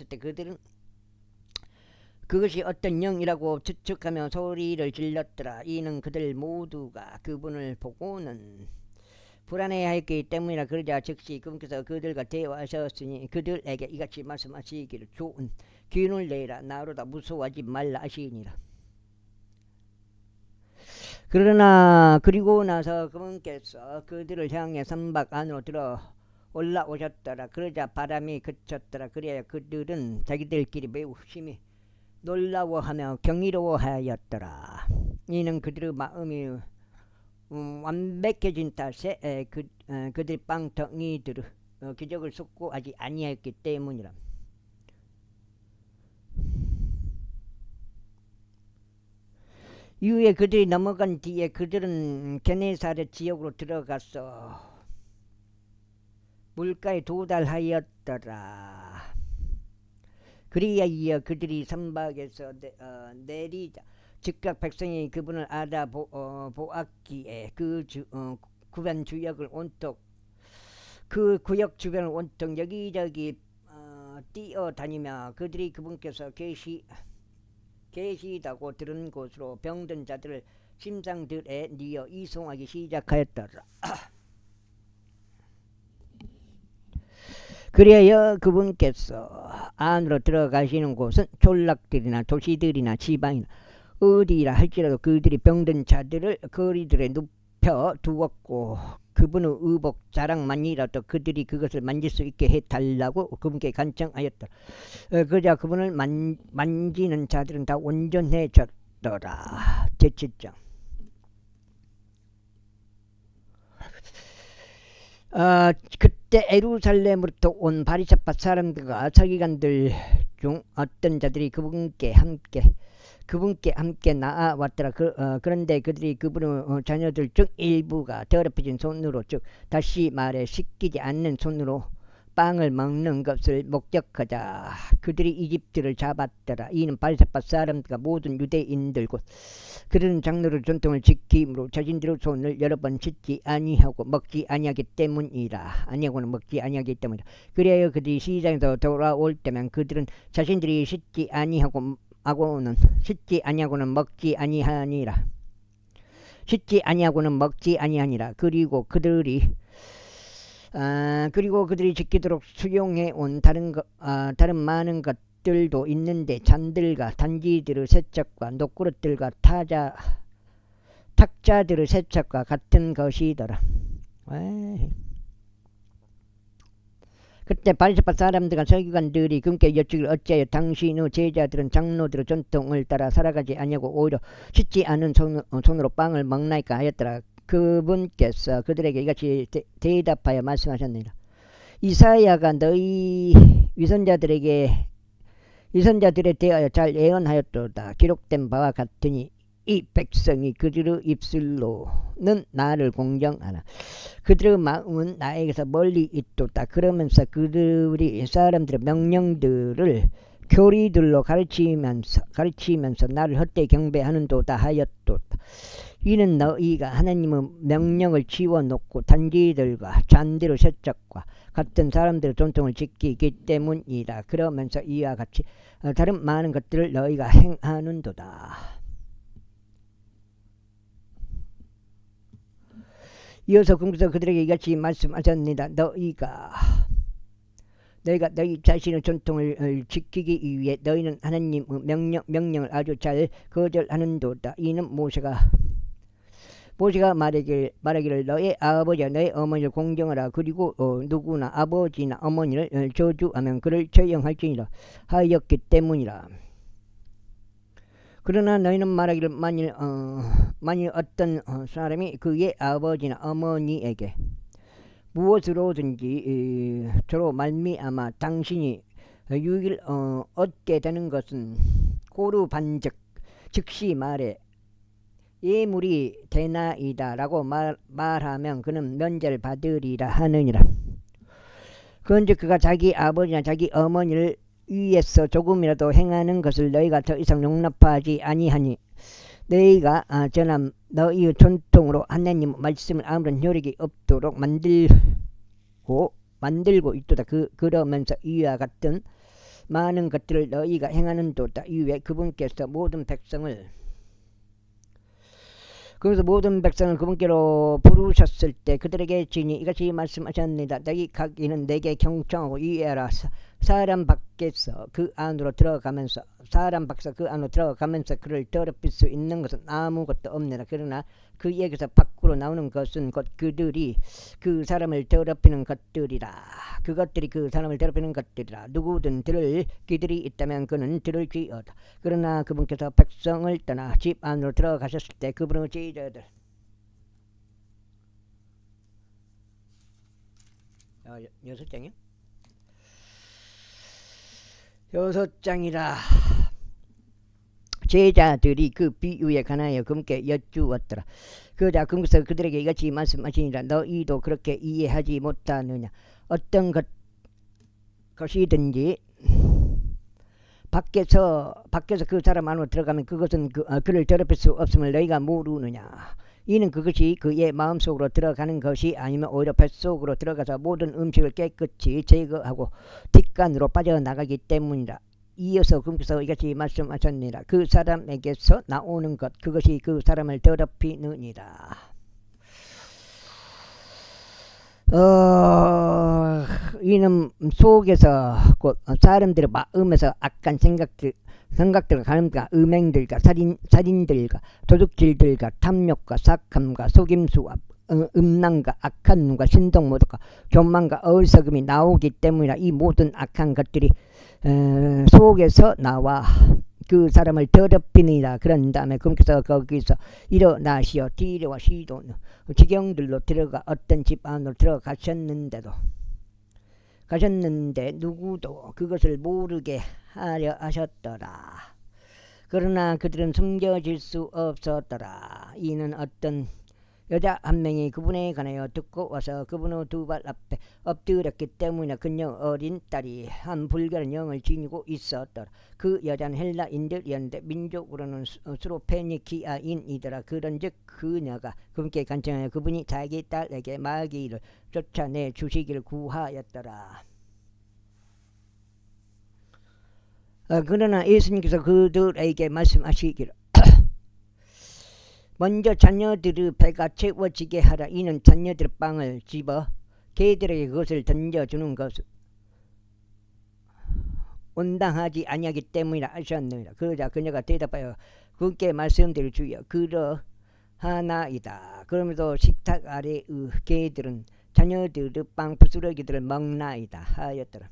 때 그들은 그것이 어떤 영이라고 추측하며 소리를 질렀더라. 이는 그들 모두가 그분을 보고는 불안해하였기 때문이라. 그러자 즉시 그분께서 그들과 대화하셨으니 그들에게 이같이 말씀하시기를 좋은 기운을 내라. 나로다 무서워하지 말라 하시니라. 그리고 나서 그분께서 그들을 향해 선박 안으로 들어 올라오셨더라. 그러자 바람이 그쳤더라. 그래야 그들은 자기들끼리 매우 심히 놀라워하며 경이로워하였더라. 이는 그들의 마음이 완벽해진 탓에 그들의 빵덩이들의 기적을 숙고하지 아니하였기 때문이라. 이후에 그들이 넘어간 뒤에 그들은 게네사렛 지역으로 들어가서 물가에 도달하였더라. 그리하여 그들이 선박에서 내리자 즉각 백성이 그분을 알아보았기에 그 구역 주변을 온통 여기저기 뛰어다니며 그들이 그분께서 계시다고 들은 곳으로 병든 자들을 심상들에 뉘어 이송하기 시작하였더라. 그래야 그분께서 안으로 들어가시는 곳은 촌락들이나 도시들이나 지방이나 어디라 할지라도 그들이 병든 자들을 거리들에 눕혀 두었고 그분의 의복 자랑만이라도 그들이 그것을 만질 수 있게 해달라고 그분께 간청하였더라. 그러자 그분을 만지는 자들은 다 온전해졌더라. 제7장. 그때 에루살렘으로부터 온 바리새파 사람들과 서기관들 중 어떤 자들이 그분께 함께 나아왔더라. 그런데 그들이 그분의 자녀들 중 일부가 더럽혀진 손으로 즉 다시 말해 씻기지 않는 손으로 빵을 먹는 것을 목격하자 그들이 이집트를 잡았더라. 이는 바리새파 사람들과 모든 유대인들 곧 그들은 장로의 전통을 지킴으로 자신들의 손을 여러 번 씻지 아니하고 먹지 아니하기 때문이라. 그래야 그들이 시장에서 돌아올 때면 그들은 자신들이 씻지 아니하고는 먹지 아니하니라. 그리고 그들이 지키도록 수용해 온 다른 많은 것들도 있는데 잔들과 단지들의 세척과 녹그릇들과 탁자들의 세척과 같은 것이더라. 그때 바리새파 사람들과 서기관들이 그분께 여쭈기를 어찌하여 당신의 제자들은 장로들의 전통을 따라 살아가지 아니하고 오히려 씻지 않은 손으로 빵을 먹나이까 하였더라. 그분께서 그들에게 이같이 대답하여 말씀하셨느니라. 이사야가 너희 위선자들에 대하여 잘 예언하였도다. 기록된 바와 같으니 이 백성이 그들의 입술로는 나를 공경하나 그들의 마음은 나에게서 멀리 있도다. 그러면서 그들이 사람들의 명령들을 교리들로 가르치면서 나를 헛되이 경배하는도다 하였도다. 이는 너희가 하나님의 명령을 지워놓고 단지들과 잔디의 세척과 같은 사람들의 전통을 지키기 때문이다. 그러면서 이와 같이 다른 많은 것들을 너희가 행하는도다. 이어서 공부서 그들에게 이같이 말씀하셨습니다. 너희가 너희 자신의 전통을 지키기 위해 너희는 하나님의 명령을 아주 잘 거절하는도다. 이는 모세가 말하기를 너희 아버지와 너희 어머니를 공경하라. 그리고 누구나 아버지나 어머니를 저주하면 그를 처형할지니라 하였기 때문이라. 그러나 너희는 말하기를 만일 어떤 사람이 그의 아버지나 어머니에게 무엇으로든지 저로 말미암아 당신이 유익을 얻게 되는 것은 고루 반즉 즉시 말해 예물이 되나이다 라고 말하면 그는 면제를 받으리라 하느니라. 그런즉 그가 자기 아버지나 자기 어머니를 위에서 조금이라도 행하는 것을 너희가 더 이상 용납하지 아니하니 너희가 전한 너희의 전통으로 하나님 말씀을 아무런 효력이 없도록 만들고 있도다. 그러면서 이와 같은 많은 것들을 너희가 행하는도다. 이후에 그분께서 모든 백성을 그분께로 부르셨을 때 그들에게 지니 이같이 말씀하셨습니다. 너희 각인은 내게 경청하고 이해하라. 사람 밖에서 그 안으로 들어가면서 그를 더럽힐 수 있는 것은 아무것도 없느라. 그러나 그에게서 밖으로 나오는 것은 곧 그들이 그 사람을 더럽히는 것들이라. 그것들이 그 사람을 더럽히는 것들이라. 누구든 들을 귀들이 있다면 그는 들을지어다. 그러나 그분께서 백성을 떠나 집 안으로 들어가셨을 때 그분의 제자들 6장이요? 6장이라. 제자들이 그 비유에 관하여 그분께 여쭈었더라. 그러자 그분께서 그들에게 이같이 말씀하시니라. 너희도 그렇게 이해하지 못하느냐. 어떤 것이든지 밖에서 그 사람 안으로 들어가면 그것은 그를 더럽힐 수 없음을 너희가 모르느냐. 이는 그것이 그의 마음속으로 들어가는 것이 아니면 오히려 뱃속으로 들어가서 모든 음식을 깨끗이 제거하고 뒷간으로 빠져나가기 때문이라. 이어서 그분께서 이같이 말씀하셨느니라. 그 사람에게서 나오는 것 그것이 그 사람을 더럽히느니라. 이는 속에서 곧 사람들의 마음에서 악한 생각들과 가늠과 음행들과 살인들과 도둑질들과 탐욕과 삭함과 속임수와 음란과 악한 눈과 신동모독과 교만과 어리석음이 나오기 때문이라. 이 모든 악한 것들이 속에서 나와 그 사람을 더럽히니라. 그런 다음에 그분께서 거기서 일어나시어 디레와 시돈 지경들로 들어가 어떤 집 안으로 들어가셨는데 누구도 그것을 모르게 하려 하셨더라. 그러나 그들은 숨겨질 수 없었더라. 이는 어떤 여자 한 명이 그분에 관하여 듣고 와서 그분의 두 발 앞에 엎드렸기 때문에 그녀 어린 딸이 한 불결한 영을 지니고 있었더라. 그 여자는 헬라인들이었는데 민족으로는 스로페니키아인이더라. 그런즉 그녀가 그분께 간청하여 그분이 자기 딸에게 마귀를 쫓아내 주시기를 구하였더라. 그러나 예수님께서 그들에게 말씀하시기를 먼저 자녀들의 배가 채워지게 하라. 이는 자녀들의 빵을 집어 개들에게 그것을 던져주는 것은 온당하지 아니하기 때문이라 하셨느니라. 그러자 그녀가 대답하여 그분께 말씀드릴 주여 그러하나이다. 그러면서 식탁 아래의 개들은 자녀들의 빵 부스러기들을 먹나이다 하였더라.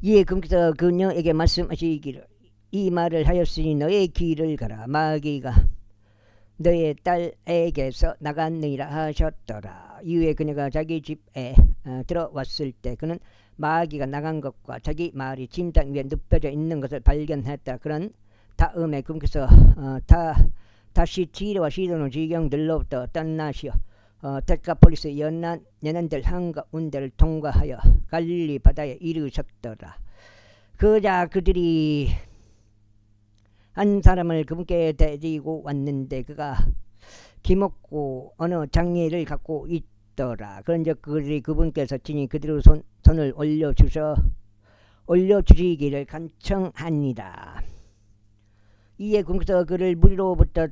이에 그분께서 그녀에게 말씀하시기를 이 말을 하였으니 너의 길을 가라. 마귀가 너의 딸에게서 나갔느니라 하셨더라. 이후에 그녀가 자기 집에 들어왔을 때 그는 마귀가 나간 것과 자기 말이 침상 위에 눕혀져 있는 것을 발견했다. 그런 다음에 그분께서 다시 티르와 시돈의 지경들로부터 떠나시어 데카폴리스 연안들 한가운데를 통과하여 갈릴리 바다에 이르셨더라. 그자 그들이 한 사람을 그분께 데리고 왔는데 그가 기먹고 어느 장애를 갖고 있더라. 그런즉 그들이 그분께서 친히 그들의 손을 올려주시기를 간청하니라. 이에 그분께서 그를 무리로부터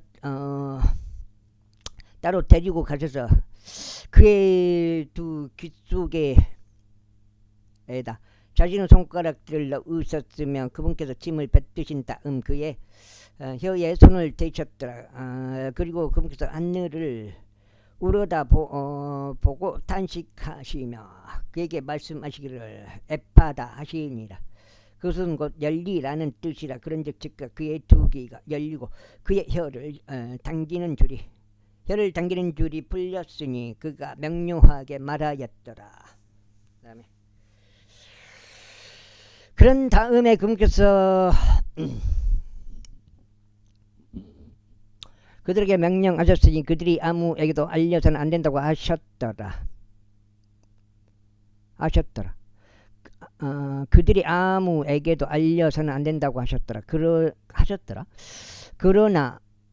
따로 데리고 가셔서 그의 두 귀 속에다 자신의 손가락들을 넣으셨으며 그분께서 침을 뱉으신 다음 그의 혀에 손을 대셨더라. 그리고 그분께서 하늘을 우러다 보고 탄식하시며 그에게 말씀하시기를 에파다 하시니라. 그것은 곧 열리라는 뜻이라. 그런즉 즉각 그의 두 귀가 열리고 그의 혀를 당기는 줄이 풀렸으니 그가 명료하게 말하였더라. 그런 다음에 그분께서 그들에게 명령하셨으니 그들이 아무에게도 알려서는 안 된다고 하셨더라. 그들이 아무에게도 알려서는 안 된다고 하셨더라.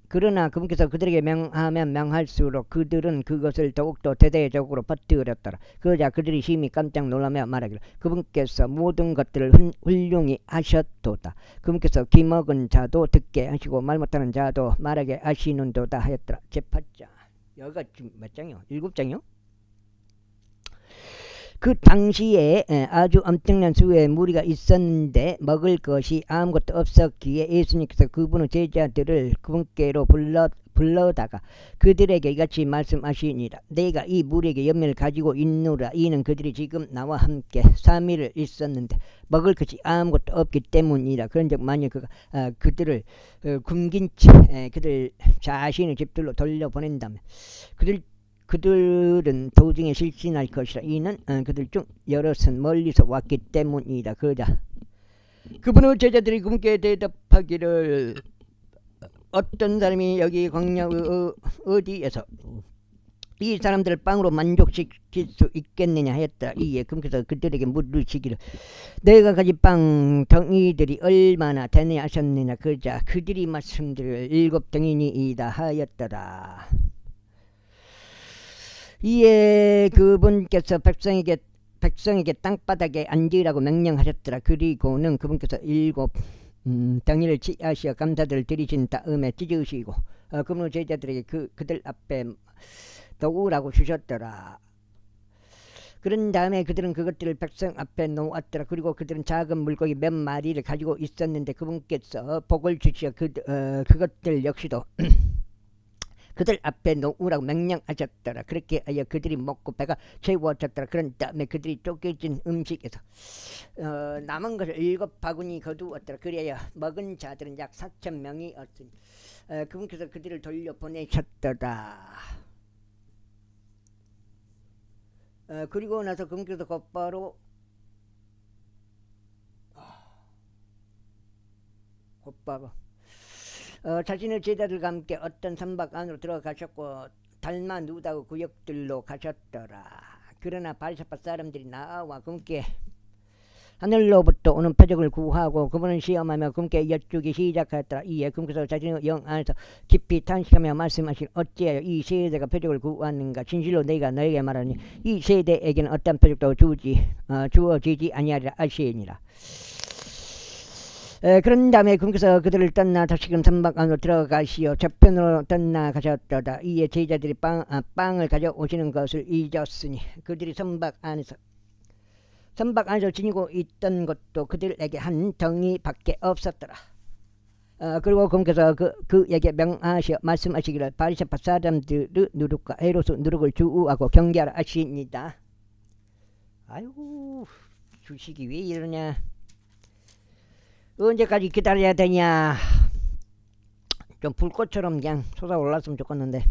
그러나 그분께서 그들에게 명하면 명할수록 그들은 그것을 더욱더 대대적으로 퍼뜨렸더라. 그러자 그들이 심히 깜짝 놀라며 말하기를 그분께서 모든 것들을 훌륭히 하셨도다. 그분께서 귀먹은 자도 듣게 하시고 말 못하는 자도 말하게 하시는도다 하였더라. 제8장. 여기가 지금 몇 장이요? 7장이요? 그 당시에 아주 엄청난 수의 무리가 있었는데 먹을 것이 아무것도 없었기에 예수님께서 그분의 제자들을 그분께로 불러다가 그들에게 이같이 말씀하시니라. 내가 이 무리에게 연면을 가지고 있노라. 이는 그들이 지금 나와 함께 3일을 있었는데 먹을 것이 아무것도 없기 때문이라. 그런즉 만일 그들을 굶긴 채 그들 자신의 집들로 돌려보낸다면 그들은 도중에 실신할 것이라. 이는 그들 중 여럿은 멀리서 왔기 때문이다. 그러자 그분의 제자들이 그분께 대답하기를 어떤 사람이 여기 광야 어디에서 이 사람들을 빵으로 만족시킬 수 있겠느냐 하였다. 이에 그분께서 그들에게 물으시기를 내가 가진 빵 덩이들이 얼마나 되느냐 하셨느냐. 그러자 그들이 말씀드릴 7덩이니이다 하였더라. 이에 그분께서 백성에게 땅바닥에 앉으라고 명령하셨더라. 그리고는 그분께서 7 덩이를 취하시어 감사들을 드리신 다음에 찢으시고 그분의 제자들에게 그들 앞에 놓으라고 주셨더라. 그런 다음에 그들은 그것들을 백성 앞에 놓았더라. 그리고 그들은 작은 물고기 몇 마리를 가지고 있었는데 그분께서 복을 주시어 그것들 역시도 그들 앞에 놓으라고 명령하셨더라. 그렇게 하여 그들이 먹고 배가 채워졌더라. 그런 다음에 그들이 쪼개진 음식에서 남은 것을 7바구니 거두었더라. 그래야 먹은 자들은 약 4,000명이었으니 그분께서 그들을 돌려보내셨더라. 그리고 나서 그분께서 곧바로 자신의 제자들과 함께 어떤 선박 안으로 들어가셨고 달마누다고 구역들로 가셨더라. 그러나 바리새파 사람들이 나와 그분께 하늘로부터 오는 표적을 구하고 그분을 시험하며 그분께 여쭈기 시작하였더라. 이에 그분께서 자신의 영 안에서 깊이 탄식하며 말씀하시니 어찌하여 이 세대가 표적을 구하는가. 진실로 내가 너에게 말하니 이 세대에게는 어떤 표적도 주어지지 아니하리라 하시니라. 그런 다음에 그분께서 그들을 떠나 다시금 선박 안으로 들어가시어 저편으로 떠나가셨더라. 이에 제자들이 빵을 가져오시는 것을 잊었으니 그들이 선박 안에서 지니고 있던 것도 그들에게 한 덩이밖에 없었더라. 그리고 그분께서 그에게 명하시어 말씀하시기를 바리새파 사람들의 누룩과 헤롯의 누룩을 주우하고 경계하라 하시니라. 아이고 주식이 왜 이러냐. 언제까지 기다려야 되냐. 좀 불꽃처럼 그냥 솟아올랐으면 좋겠는데.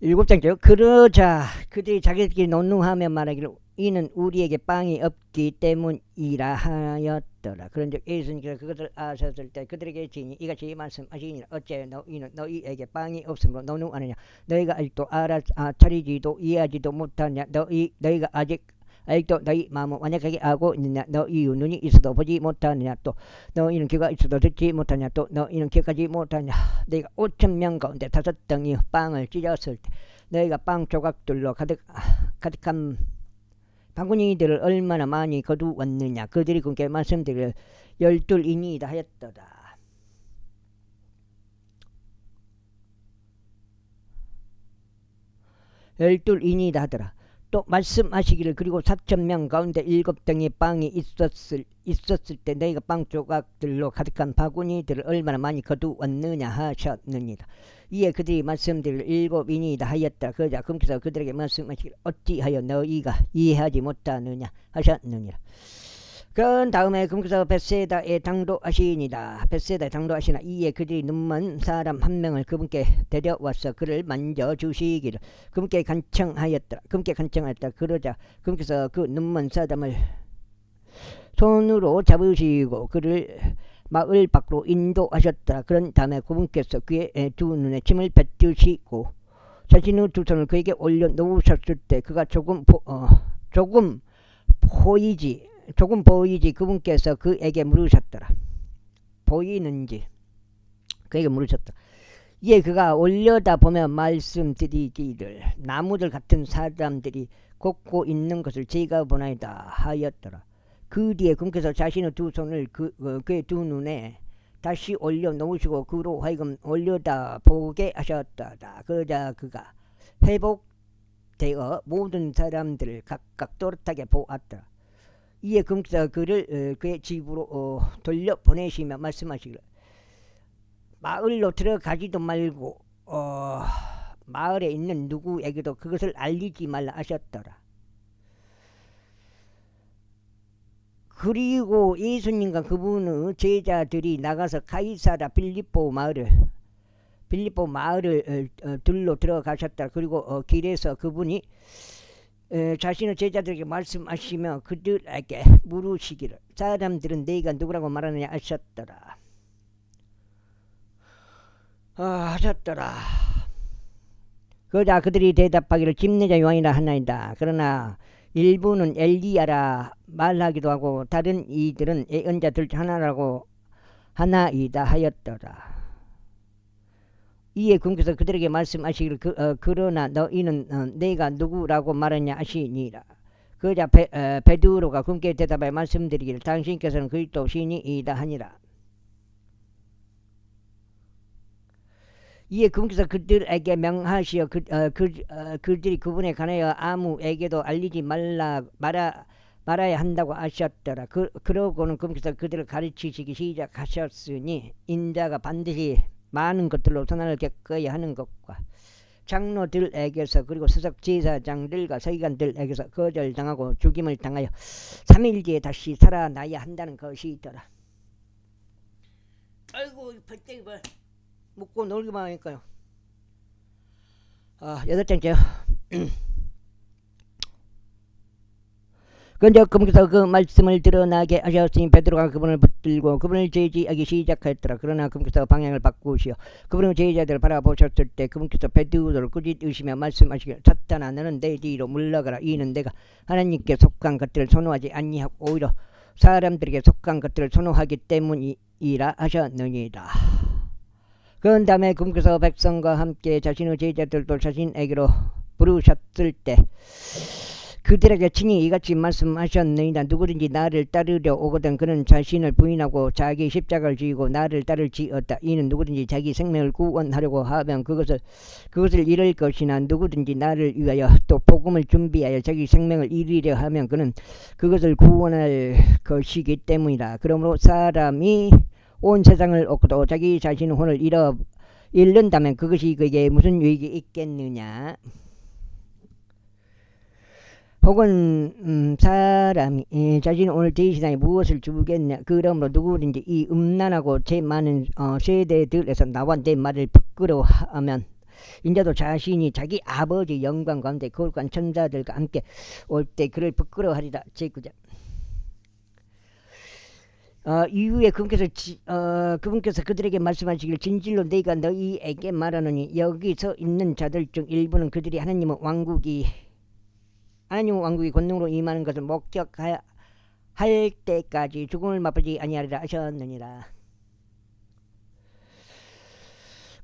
일곱 장째요. 그러자 그들이 자기들끼리 논능하며 말하기를 이는 우리에게 빵이 없기 때문이라 하였더라. 그런즉 예수님께서 그것을 아셨을 때 그들에게 지니 이같이 말씀하시니라. 어째 너희는 너희에게 빵이 없으므로 노능하느냐. 너희가 아직도 차리지도 이해하지도 못하냐. 너희가 아직도 너희 마음을 완약하게 하고 있느냐. 너희 눈이 있어도 보지 못하느냐. 또 너희는 귀가 있어도 듣지 못하냐. 또 너희는 기억하지 못하냐. 너희가 5,000명 가운데 5덩이 빵을 찢었을 때 너희가 빵 조각들로 가득한 바구니들을 얼마나 많이 거두었느냐. 그들이 그렇게 말씀드려 12인이다 하였더라. 열둘인이다 하더라. 또 말씀하시기를 그리고 4,000명 가운데 7덩이 빵이 있었을 때 너희가 빵 조각들로 가득한 바구니들을 얼마나 많이 거두었느냐 하셨느니라. 이에 그들이 말씀드리를 7인이다 하였다. 그러자 그분께서 그들에게 말씀하시기를 어찌하여 너희가 이해하지 못하느냐 하셨느니라. 그 다음에 그분께서 벳세다에 당도하시니라. 벳세다에 당도하시나. 이에 그들이 눈먼 사람 한 명을 그분께 데려와서 그를 만져주시기를 그분께 간청하였더라. 그러자 그분께서 그 눈먼 사람을 손으로 잡으시고 그를 마을 밖으로 인도하셨더라. 그런 다음에 그분께서 그의 두 눈에 침을 뱉으시고 자신의 두 손을 그에게 올려 놓으셨을 때 그가 조금 보이지 그분께서 그에게 물으셨더라. 보이는지 그에게 물으셨더라. 이에 그가 올려다 보면 말씀드리기를 나무들 같은 사람들이 걷고 있는 것을 제가 보나이다 하였더라. 그 뒤에 그분께서 자신의 두 손을 그의 두 눈에 다시 올려 놓으시고 그로 하여금 올려다 보게 하셨다. 그러자 그가 회복되어 모든 사람들을 각각 또렷하게 보았더라. 이에 그분께서 그를 그의 집으로 돌려보내시며 말씀하시기를 마을로 들어가지도 말고 마을에 있는 누구에게도 그것을 알리지 말라 하셨더라. 그리고 예수님과 그분의 제자들이 나가서 가이사랴 빌립보 마을을 들로 들어가셨다. 그리고 길에서 그분이 자신의 제자들에게 말씀하시며 그들에게 물으시기를 사람들은 네가 누구라고 말하느냐 하셨더라. 그러자 그들이 대답하기를 집내자 요한이라 하나이다. 그러나 일부는 엘리야라 말하기도 하고 다른 이들은 예언자들 하나라고 하나이다 하였더라. 이에 그분께서 그들에게 말씀하시기를 그러나 너희는 내가 누구라고 말하냐 하시니라. 그러자 베드로가 그분께 대답하여 말씀드리기를 당신께서는 그리스도 신이이다 하니라. 이에 그분께서 그들에게 명하시어 그들이 그분에 관하여 아무에게도 알리지 말아야 한다고 하셨더라. 그러고는 그분께서 그들을 가르치시기 시작하셨으니 인자가 반드시 많은 것들로 선한을 겪어야 하는 것과 장로들에게서 그리고 수석 제사장들과 서기관들에게서 거절당하고 죽임을 당하여 3일 뒤에 다시 살아나야 한다는 것이더라. 아이고 벌떼기 봐. 먹고 놀기만 하니까요. 8번째요. 그런데 그분께서 그 말씀을 드러나게 하셨으니 베드로가 그분을 붙들고 그분을 제지하기 시작하였더라. 그러나 그분께서 방향을 바꾸시어 그분의 제자들을 바라보셨을 때 그분께서 베드로를 꾸짖으시며 말씀하시기를 사탄아 너는 내 뒤로 물러가라. 이는 내가 하나님께 속한 것들을 선호하지 아니하고 오히려 사람들에게 속한 것들을 선호하기 때문이라 하셨느니라. 그런 다음에 그분께서 백성과 함께 자신의 제자들도 자신에게로 부르셨을 때 그들에게 친히 이같이 말씀하셨느니라. 누구든지 나를 따르려 오거든 그는 자신을 부인하고 자기 십자가를 지고 나를 따를지어다. 이는 누구든지 자기 생명을 구원하려고 하면 그것을 잃을 것이나 누구든지 나를 위하여 또 복음을 준비하여 자기 생명을 잃으려 하면 그는 그것을 구원할 것이기 때문이라. 그러므로 사람이 온 세상을 얻고도 자기 자신의 혼을 잃는다면 그것이 그에게 무슨 유익이 있겠느냐. 혹은 사람이 자신의 오늘 대신하여 무엇을 주겠냐. 그러므로 누구든지 이 음란하고 제 많은 세대들에서 나와 내 말을 부끄러워하면 인자도 자신이 자기 아버지 영광 가운데 거룩한 천사들과 함께 올 때 그를 부끄러워하리라. 제9절. 이후에 그분께서 그들에게 말씀하시길 진실로 내가 너희에게 말하노니 여기서 있는 자들 중 일부는 그들이 하나님의 왕국이 권능으로 임하는 것을 목격할 때까지 죽음을 맛보지 아니하리라 하셨느니라.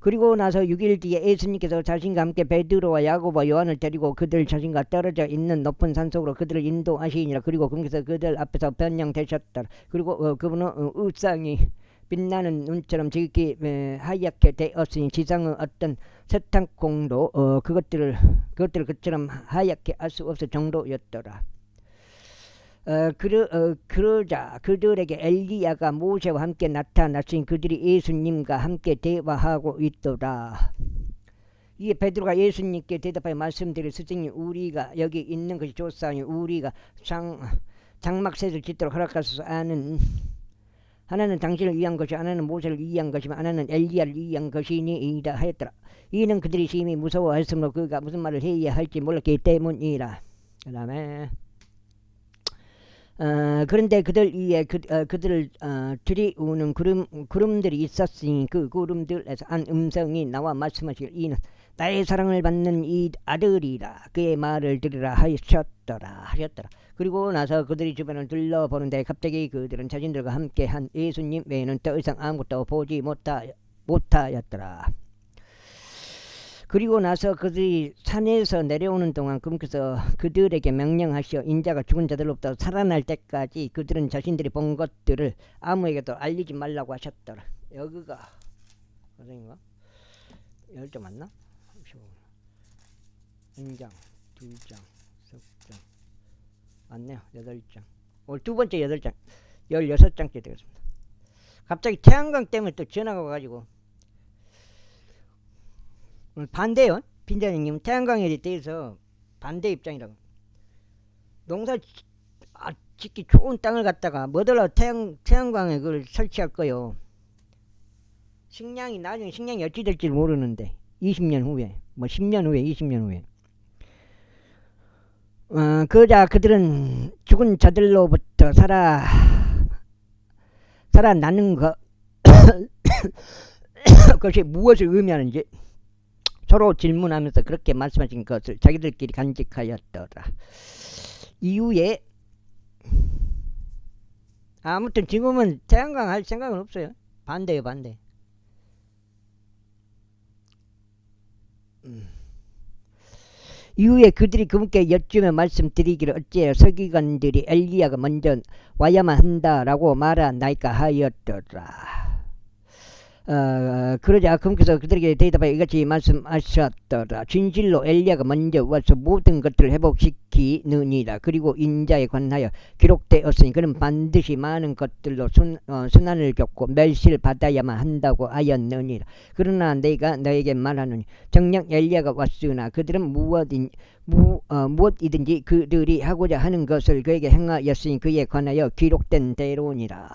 그리고 나서 6일 뒤에 예수님께서 자신과 함께 베드로와 야고보와 요한을 데리고 그들 자신과 떨어져 있는 높은 산 속으로 그들을 인도하시니라. 그리고 그분께서 그들 앞에서 변형되셨더라. 그리고 그분은 의상이 빛나는 눈처럼 지극히 하얗게 되었으니 지상의 어떤 세탁공도 그것들을 그처럼 하얗게 알 수 없을 정도였더라. 그러자 그들에게 엘리야가 모세와 함께 나타났으니 그들이 예수님과 함께 대화하고 있더라. 이에 베드로가 예수님께 대답하여 말씀드릴 스승님, 우리가 여기 있는 것이 좋사오니 우리가 장막셋을 짓도록 허락하소서. 하나는 당신을 위한 것이 하나는 모세를 위한 것이며 하나는 엘리야를 위한 것이니이다 하였더라. 이는 그들이 심히 무서워하였으므로 그가 무슨 말을 해야 할지 몰랐기 때문이라. 그 다음에 그런데 그들 위에 그들을 들이우는 구름들이 있었으니 그 구름들에서 한 음성이 나와 말씀하시길 이는 나의 사랑을 받는 이 아들이라. 그의 말을 들으라 하셨더라. 그리고 나서 그들이 주변을 둘러보는데 갑자기 그들은 자신들과 함께 한 예수님 외에는 더 이상 아무것도 보지 못하였더라. 그리고 나서 그들이 산에서 내려오는 동안 그분께서 그들에게 명령하시어 인자가 죽은 자들로부터 살아날 때까지 그들은 자신들이 본 것들을 아무에게도 알리지 말라고 하셨더라. 여기가 선생님가 10장 맞나? 1장, 2장, 3장 맞네요. 8장. 오늘 두 번째 8장 16장째 되겠습니다. 갑자기 태양광 때문에 또 전화가 와가지고 반대요. 빈자님 태양광에 대해서 반대 입장이라고. 농사 짓기 좋은 땅을 갖다가 뭐더러 태양광에 그걸 설치할 거요. 나중에 식량이 어찌 될지 모르는데 20년 후에 10년 후에 20년 후에 그러자 그들은 죽은 자들로부터 살아나는 그것이 무엇을 의미하는지 서로 질문하면서 그렇게 말씀하신 것을 자기들끼리 간직하였더라. 이후에 아무튼 지금은 태양광 할 생각은 없어요. 반대요, 반대. 이후에 그들이 그분께 여쭈며 말씀드리기를 어찌하여 서기관들이 엘리야가 먼저 와야만 한다라고 말하나이까 하였더라. 그러자 그분께서 그들에게 대답하여 이같이 말씀하셨더라. 진실로 엘리야가 먼저 와서 모든 것들을 회복시키느니라. 그리고 인자에 관하여 기록되었으니 그는 반드시 많은 것들로 순환을 겪고 멸시를 받아야만 한다고 하였느니라. 그러나 내가 너에게 말하노니 정녕 엘리야가 왔으나 그들은 무엇이든지 그들이 하고자 하는 것을 그에게 행하였으니 그에 관하여 기록된 대로니라.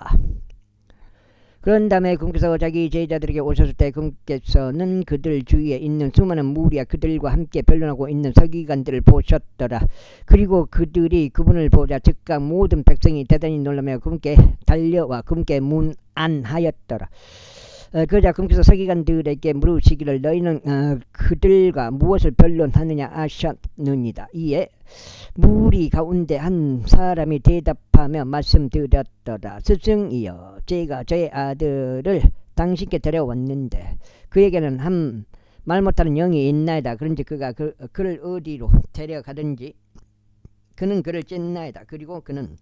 그런 다음에 그분께서 자기 제자들에게 오셨을 때 그분께서는 그들 주위에 있는 수많은 무리와 그들과 함께 변론하고 있는 서기관들을 보셨더라. 그리고 그들이 그분을 보자 즉각 모든 백성이 대단히 놀라며 그분께 달려와 그분께 문안하였더라. 그러자 그분께서 서기관들에게 물으시기를 너희는 그들과 무엇을 변론하느냐 하셨느니라. 이에 무리 가운데 한 사람이 대답하며 말씀드렸더라. 스승이여, 제가 저의 아들을 당신께 데려왔는데 그에게는 한 말 못하는 영이 있나이다. 그런지 그가 그를 어디로 데려가든지 그는 그를 찢나이다. 그리고 그는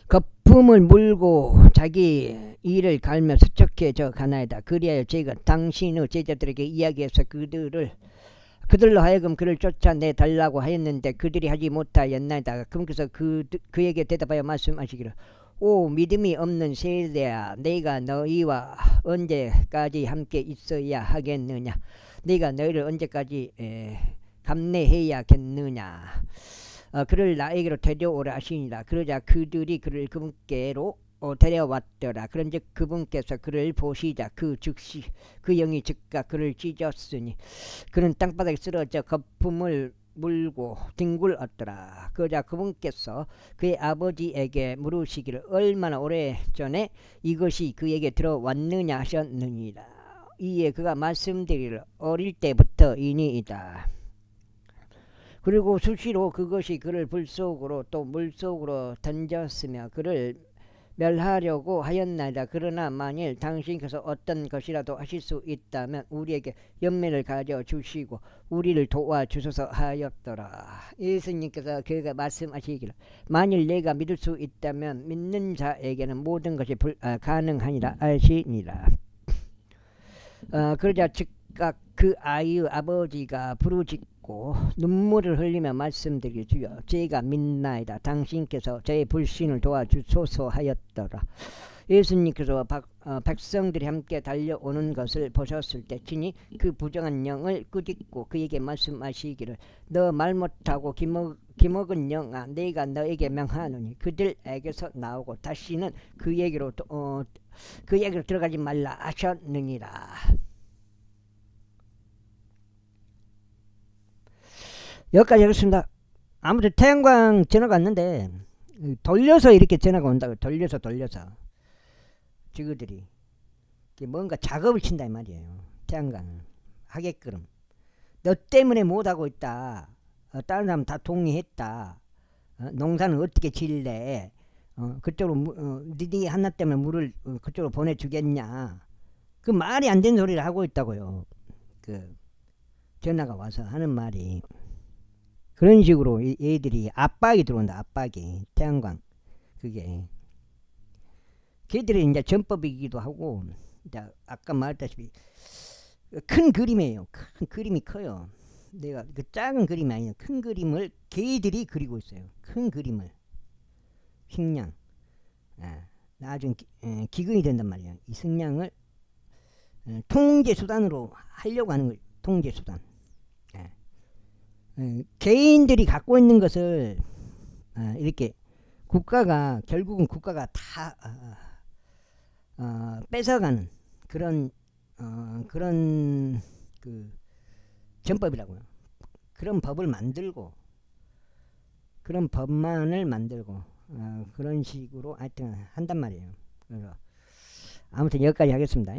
거품을 물고 자기 이를 갈며 수척해져 가나이다. 그리하여 제가 당신의 제자들에게 이야기해서 그들로 하여금 그를 쫓아내 달라고 하였는데 그들이 하지 못하였나이다. 그분께서 그에게 대답하여 말씀하시기를 오 믿음이 없는 세대야, 내가 너희와 언제까지 함께 있어야 하겠느냐? 내가 너희를 언제까지 감내해야겠느냐? 그를 나에게로 데려오라 하시니라. 그러자 그들이 그를 그분께로 데려왔더라. 그런즉 그분께서 그를 보시자 그 즉시 그 영이 즉각 그를 찢었으니 그는 땅바닥에 쓰러져 거품을 물고 뒹굴었더라. 그러자 그분께서 그의 아버지에게 물으시기를 얼마나 오래전에 이것이 그에게 들어왔느냐 하셨느니라. 이에 그가 말씀드리기를 어릴 때부터이니이다. 그리고 수시로 그것이 그를 불속으로 또 물속으로 던졌으며 그를 멸하려고 하였나이다. 그러나 만일 당신께서 어떤 것이라도 하실 수 있다면 우리에게 연민을 가져 주시고 우리를 도와주소서 하였더라. 예수님께서 그가 말씀하시기를 만일 내가 믿을 수 있다면 믿는 자에게는 모든 것이 가능하니라 하시니라. 그러자 즉각 그 아이의 아버지가 부르짖고 눈물을 흘리며 말씀드리기를 주여 제가 믿나이다. 당신께서 제 불신을 도와주소서 하였더라. 예수님께서 백성들이 함께 달려오는 것을 보셨을 때 친히 그 부정한 영을 꾸짖고 그에게 말씀하시기를 너 말 못하고 기먹은 영아 내가 너에게 명하노니 그들에게서 나오고 다시는 그 얘기로 들어가지 말라 하셨느니라. 여기까지 하겠습니다. 아무튼 태양광 전화가 왔는데 돌려서 이렇게 전화가 온다고. 돌려서 저거들이 뭔가 작업을 친다 이 말이에요. 태양광 하게끔 너 때문에 못하고 있다. 다른 사람 다 동의했다. 농사는 어떻게 질래? 그쪽으로 니네 하나 때문에 물을 그쪽으로 보내주겠냐? 그 말이 안 되는 소리를 하고 있다고요. 그 전화가 와서 하는 말이 그런 식으로 얘들이 압박이 들어온다. 압박이 태양광 그게 걔들이 이제 전법이기도 하고 이제 아까 말했다시피 큰 그림이에요. 큰 그림이 커요. 내가 그 작은 그림이 아니에요. 큰 그림을 걔들이 그리고 있어요. 큰 그림을 식량 나중에 기근이 된단 말이에요. 이 식량을 통제 수단으로 하려고 하는 거예요. 통제 수단. 개인들이 갖고 있는 것을 이렇게 결국은 국가가 다 뺏어가는 그런 그 전법이라고요. 그런 법을 만들고 그런 법만을 만들고 그런 식으로 하여튼 한단 말이에요. 그래서 아무튼 여기까지 하겠습니다.